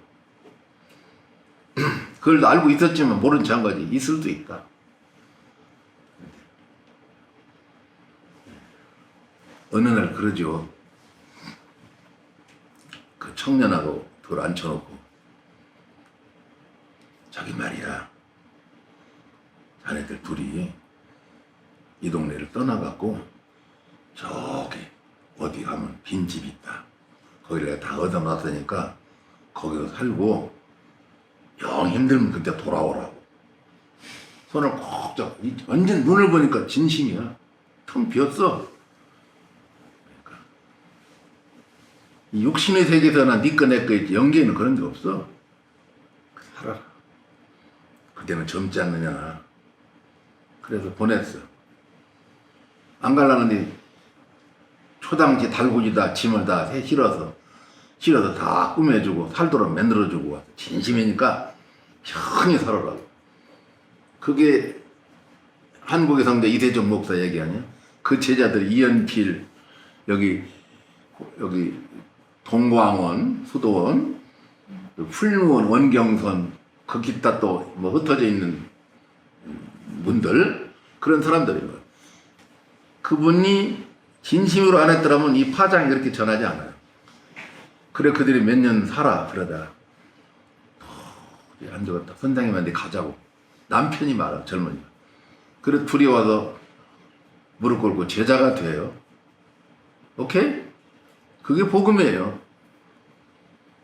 그걸 알고 있었지만 모른 체 한 거지. 있을 수도 있다. 어느 날 그러죠. 그 청년하고 돌 앉혀놓고, 자기 말이야, 자네들 둘이 이 동네를 떠나갖고 저기 어디 가면 빈집이 있다. 거기를 내가 다 얻어놨으니까 거기서 살고 영 힘들면 그때 돌아오라고. 손을 꼭 잡고, 완전 눈을 보니까 진심이야. 텅 비었어. 그러니까 이 육신의 세계에서나 니꺼 내꺼 있지, 영계에는 그런 게 없어. 살아라. 그때는 젊지 않느냐. 그래서 보냈어. 안 갈라는데 초당지 달구지다 짐을 다 실어서 다 꾸며주고 살도록 만들어주고 와서 진심이니까 편히 살아라고. 그게 한국의 성대 이세종 목사 얘기 아니야? 그 제자들이 이연필, 여기 동광원, 수도원, 풀무원, 원경선, 그 기타 또 뭐 흩어져 있는 분들, 그런 사람들인 거예요. 그분이 진심으로 안 했더라면 이 파장이 그렇게 전하지 않아요. 그래 그들이 몇 년 살아 그러다 안 되겠다. 선생님한테 가자고. 남편이 말아 젊은이가. 그래 둘이 와서 무릎 꿇고 제자가 돼요. 오케이? 그게 복음이에요.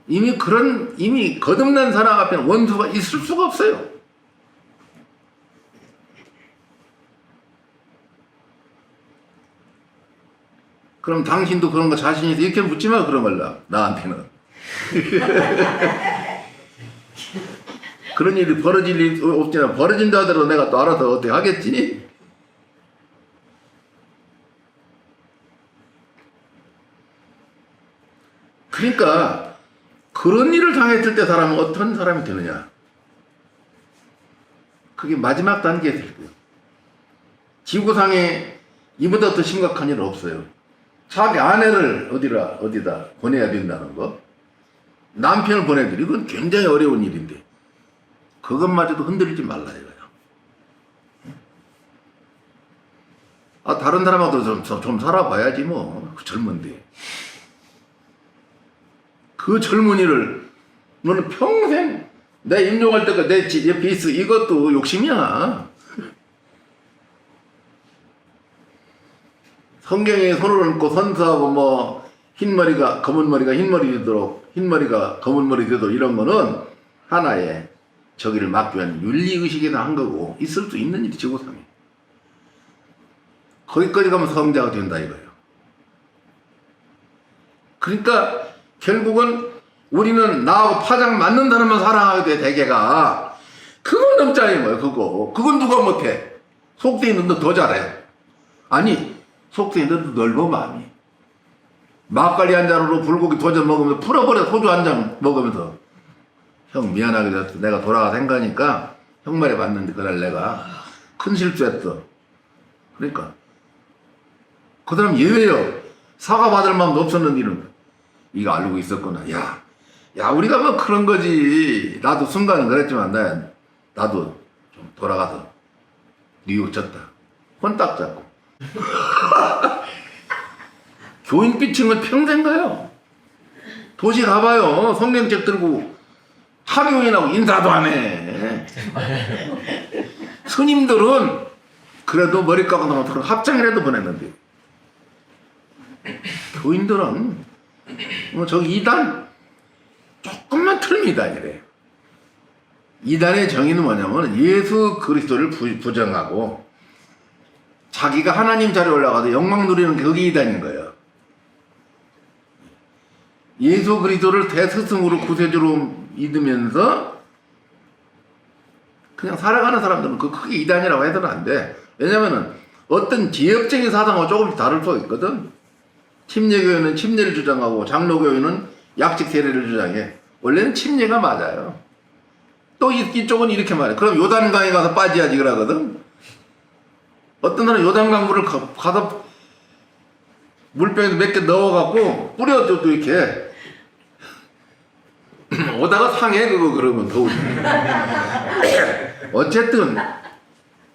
이미 거듭난 사람 앞에는 원수가 있을 수가 없어요. 그럼 당신도 그런 거 자신 있어? 이렇게 묻지 마, 그런 걸로. 나한테는. 그런 일이 벌어질 일 없잖아. 벌어진다 하더라도 내가 또 알아서 어떻게 하겠지? 그러니까 그런 일을 당했을 때 사람은 어떤 사람이 되느냐? 그게 마지막 단계에 될 거예요. 지구상에 이보다 더 심각한 일은 없어요. 자기 아내를 어디다 보내야 된다는 거, 남편을 보내드리, 이건 굉장히 어려운 일인데 그것마저도 흔들리지 말라 이거야. 아, 다른 사람하고도 좀 살아봐야지 뭐. 그 젊은데 그 젊은이를 너는 평생 내 임종할 때까지 내 옆에 있어, 이것도 욕심이야. 성경에 손을 얹고 선서하고 뭐 흰머리가 검은 머리가 흰머리 되도록, 흰머리가 검은 머리 되도록, 이런 거는 하나의 저기를 막기 위한 윤리의식에서 한 거고, 있을 수 있는 일이 지구상에. 거기까지 가면 성자가 된다 이거예요. 그러니까 결국은 우리는 나하고 파장 맞는 사람만 사랑하게 돼, 대개가. 그건 넘자인 거예요, 그거. 그건 누가 못해? 속돼 있는 너 더 잘해. 아니, 속돼 있는 너 넓어, 마음이. 막걸리 한 잔으로 불고기 도전 먹으면서 풀어버려, 소주 한 잔 먹으면서. 형 미안하게 됐어. 내가 돌아가서 한 거니까 형 말에 맞는데 그날 내가 큰 실수했어. 그러니까 그 사람 예외요. 사과받을 마음도 없었는데 이런. 이거 알고 있었구나. 야 우리가 뭐 그런 거지. 나도 순간은 그랬지만 나도 좀 돌아가서 뉴욕 쳤다. 혼 딱 잡고. 교인 삐칭은 평생 가요. 도시 가봐요. 성경책 들고 하교인하고 인사도 안 해. 스님들은 그래도 머리 깎고 나면 합장이라도 보냈는데, 교인들은 뭐 저기 이단 조금만 틀면 이단이래. 이단의 정의는 뭐냐면 예수 그리스도를 부정하고 자기가 하나님 자리에 올라가서 영광 누리는 그게 이단인 거예요. 예수 그리스도를 대스승으로 구세주로 믿으면서 그냥 살아가는 사람들은 그게 이단이라고 해서는 안 돼. 왜냐면은 어떤 지역적인 사상하고 조금씩 다를 수가 있거든. 침례교회는 침례를 주장하고 장로교회는 약직 세례를 주장해. 원래는 침례가 맞아요. 또 이쪽은 이렇게 말해. 그럼 요단강에 가서 빠져야지 그러거든. 어떤 사람은 요단강 물을 가서 물병에 몇 개 넣어갖고 뿌려도 또 이렇게 오다가 상해 그거 그러면 더우니.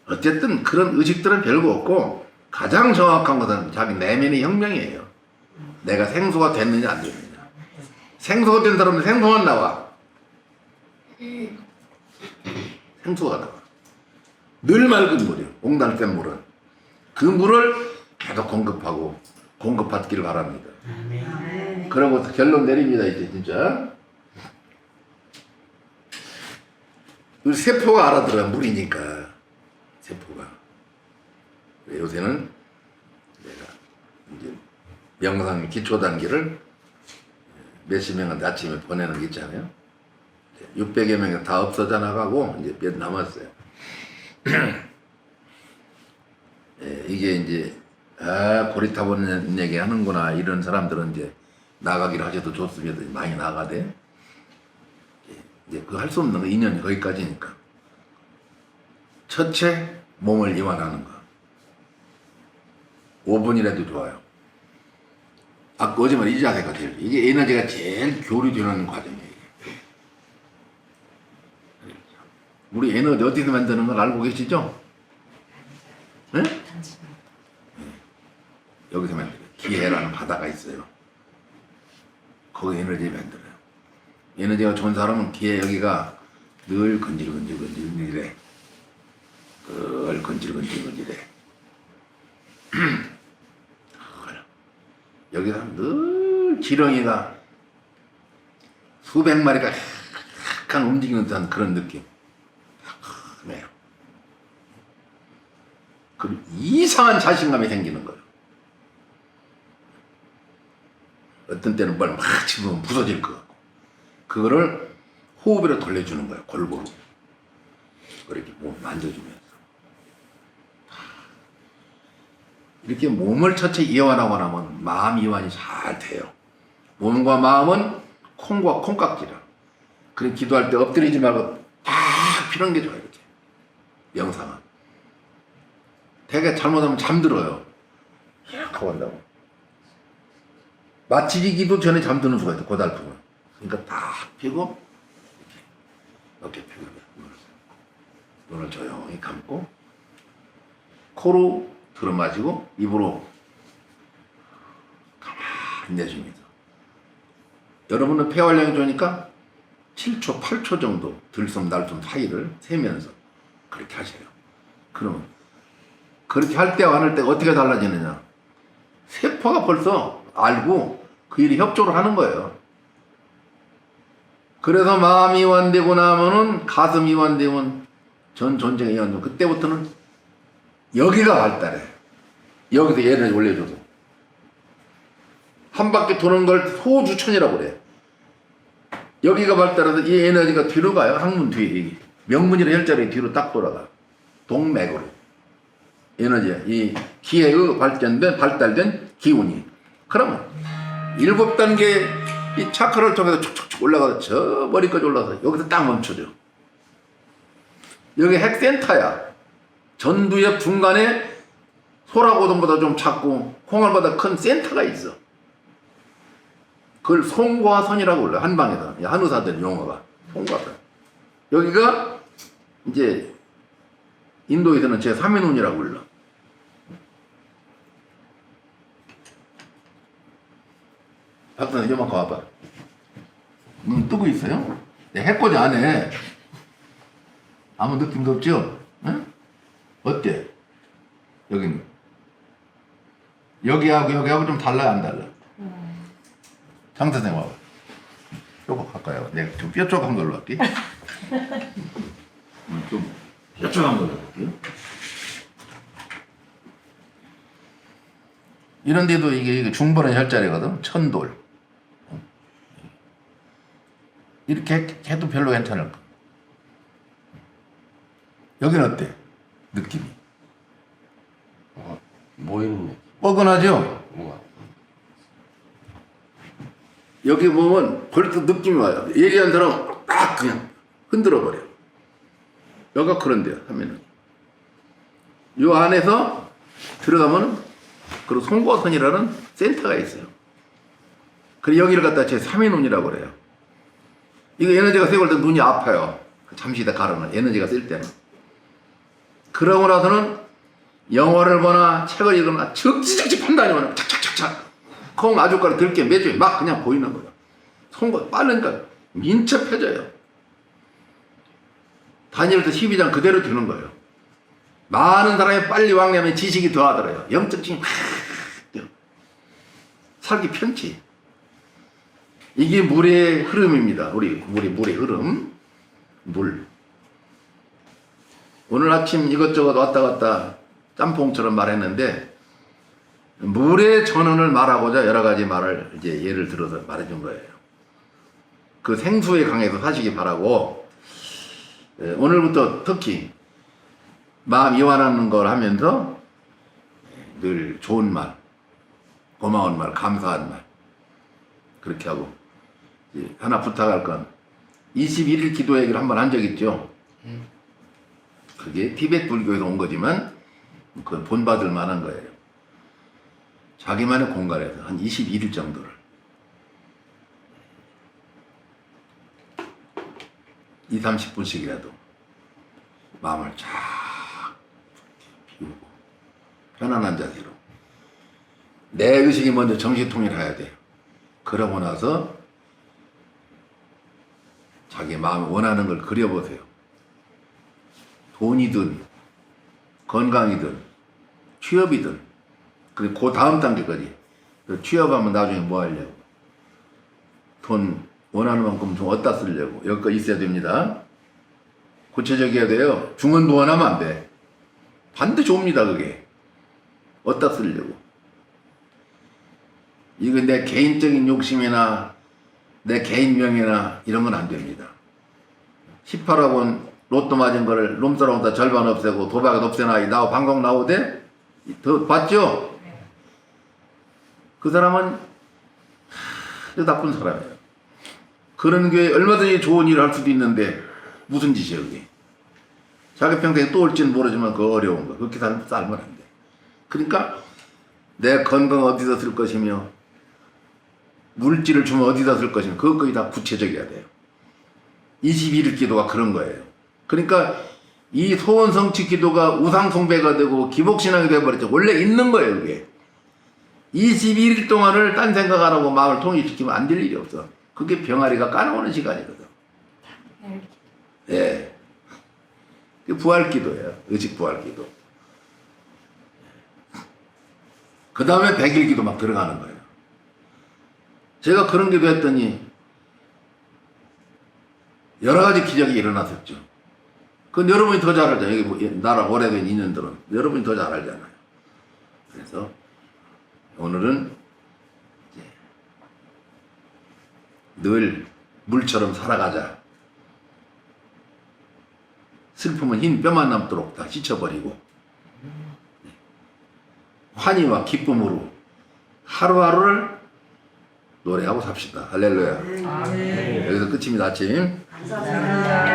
어쨌든 그런 의식들은 별거 없고 가장 정확한 것은 자기 내면의 혁명이에요. 내가 생소가 됐느냐 안 됐느냐. 생소가 된 사람은 생소만 나와. 생소가 나와. 늘 맑은 물이요. 옹달샘 물은. 그 물을 계속 공급받기를 바랍니다. 그러고 결론 내립니다 이제 진짜. 그 세포가 알아들어야 물이니까. 세포가. 요새는 내가 이제 명상 기초 단계를 몇십 명한테 아침에 보내는 게 있잖아요. 600여 명이 다 없어져 나가고 이제 몇 남았어요. 이게 이제 고리타분 얘기 하는구나. 이런 사람들은 이제 나가기를 하셔도 좋습니다. 많이 나가대. 이제 그 할 수 없는 거, 인연이 거기까지니까. 첫째, 몸을 이완하는 거. 5분이라도 좋아요. 아까 어제 말이 자세가 제일 이게 에너지가 제일 교류되는 과정이에요. 우리 에너지 어디서 만드는 걸 알고 계시죠? 네? 여기서 만들어요. 기해라는 바다가 있어요. 거기 에너지 만들어요. 에너지가 좋은 사람은 기해 여기가 늘 건질건질건질이래. 늘 건질건질건질해. 여기서 늘 지렁이가 수백 마리가 약간 움직이는 듯한 그런 느낌. 네요. 그 이상한 자신감이 생기는 거예요. 어떤 때는 뭘 막 집으면 부서질 것 같고, 그거를 호흡으로 돌려주는 거예요. 골고루 이렇게 몸 만져주면서 이렇게 몸을 전체 이완하고 나면 마음 이완이 잘 돼요. 몸과 마음은 콩과 콩깍지라. 그래 기도할 때 엎드리지 말고 딱 피는 게 좋아요. 이렇게 명상은 되게 잘못하면 잠들어요. 이렇게 하고 한다고 마치기도 전에 잠드는 수가 있어. 고달프면. 그러니까 딱 펴고 이렇게 펴고 눈을 조용히 감고 코로 들어 마시고 입으로 가만히 내쉽니다. 여러분은 폐활량이 좋으니까 7초, 8초 정도 들숨날숨 사이를 세면서 그렇게 하세요. 그러면 그렇게 할 때와 안 할 때가 어떻게 달라지느냐? 세포가 벌써 알고 그 일이 협조를 하는 거예요. 그래서 마음이 이완되고 나면은 가슴이 이완되면 전 존재가 이완되면 그때부터는 여기가 발달해. 여기서 얘를 올려줘도 한 바퀴 도는 걸 소주천이라고 그래. 여기가 발달해서 이 에너지가 뒤로 가요. 항문 뒤에 명문이라 혈자리 뒤로 딱 돌아가. 동맥으로 에너지야. 이 기회의 발달된 기운이. 그러면 7단계 이 차크를 통해서 촉촉촉 올라가서 저 머리까지 올라가서 여기서 딱 멈춰줘. 여기 핵센터야. 전두엽 중간에 소라고동보다 좀 작고 콩알보다 큰 센터가 있어. 그걸 송과선이라고 불러요. 한방에서 한의사들 용어가 송과선. 여기가 이제 인도에서는 제3의 눈이라고 불러. 박사님 요만큼 와봐. 눈 뜨고 있어요? 내 해코지 안 해. 아무 느낌도 없죠? 응? 어때? 여기는 여기하고 좀 달라요, 안 달라? 장 선생 와봐. 요거 가까이 와봐. 내가 좀 뾰족한 걸로 할게. 좀 뾰족한 걸로 할게요. 이런데도 이게 중벌은 혈자리거든. 천돌. 이렇게 해도 별로 괜찮을 거. 여기는 어때? 느낌이. 뭐 있는 뻐근하죠? 뭐가? 여기 보면 벌써 느낌이 와요. 예리한 사람은 딱 그냥 흔들어 버려. 여기가 그런데요. 하면은 요 안에서 들어가면 그리고 송과선이라는 센터가 있어요. 그리고 여기를 갖다 제 3의 눈이라고 그래요. 이거 에너지가 세고 때 눈이 아파요. 잠시 다 가르는 에너지가 쓸 때는. 그러고 나서는 영화를 보나 책을 읽거나 즉시 판단이 오나 착착착착 콩 아주가루 들게 매주에 막 그냥 보이는 거예요. 송과 빠르니까 민첩해져요. 다니엘서 12장 그대로 되는 거예요. 많은 사람이 빨리 왕래하면 지식이 더하더래요. 영적증이 살기 편치. 이게 물의 흐름입니다. 물의 흐름. 물. 오늘 아침 이것저것 왔다 갔다 짬뽕처럼 말했는데 물의 전원을 말하고자 여러 가지 말을 이제 예를 들어서 말해준 거예요. 그 생수에 강해서 사시기 바라고 오늘부터 특히 마음 이완하는 걸 하면서 늘 좋은 말, 고마운 말, 감사한 말 그렇게 하고 하나 부탁할 건 21일 기도 얘기를 한번 한 적 있죠. 그게 티베트 불교에서 온 거지만 그건 본받을 만한 거예요. 자기만의 공간에서 한 21일 정도를 20-30분씩이라도 마음을 쫙 비우고 편안한 자세로 내 의식이 먼저 정신통일해야 돼요. 그러고 나서 자기 마음이 원하는 걸 그려보세요. 돈이든 건강이든 취업이든 그리고 그 다음 단계까지 취업하면 나중에 뭐 하려고 돈 원하는 만큼 좀 어디다 쓰려고 여기까지 있어야 됩니다. 구체적이어야 돼요. 중언부언하면 안 돼. 반드시 옵니다. 그게 어디다 쓰려고. 이거 내 개인적인 욕심이나 내 개인 명예나 이런 건 안 됩니다. 18억원 로또 맞은 거를 놈사롱다 절반 없애고 도박을 없애나 나오 방송 나오대? 더 봤죠? 그 사람은 아주 나쁜 사람이에요. 그런 게 얼마든지 좋은 일을 할 수도 있는데 무슨 짓이에요 그게. 자기 평생에 또 올지는 모르지만 그거 어려운 거. 그렇게 살면 안 돼. 그러니까 내 건강 어디서 쓸 것이며 물질을 주면 어디다 쓸 것이며 그것까지 다 구체적이어야 돼요. 21일 기도가 그런 거예요. 그러니까 이 소원성취 기도가 우상숭배가 되고 기복신앙이 되어버렸죠. 원래 있는 거예요 그게. 21일 동안을 딴 생각 안 하고 마음을 통일시키면 안 될 일이 없어. 그게 병아리가 까나오는 시간이거든. 예. 부활 기도예요. 의식 부활 기도. 그 다음에 100일 기도 막 들어가는 거예요. 제가 그런 기도 했더니 여러 가지 기적이 일어났었죠. 그건 여러분이 더 잘 알잖아요. 여기 뭐 나랑 오래된 인연들은 여러분이 더 잘 알잖아요. 그래서 오늘은 이제 늘 물처럼 살아가자. 슬픔은 흰 뼈만 남도록 다 씻어버리고 환희와 기쁨으로 하루하루를 노래하고 삽시다. 할렐루야. 여기서 끝입니다. 아침. 감사합니다.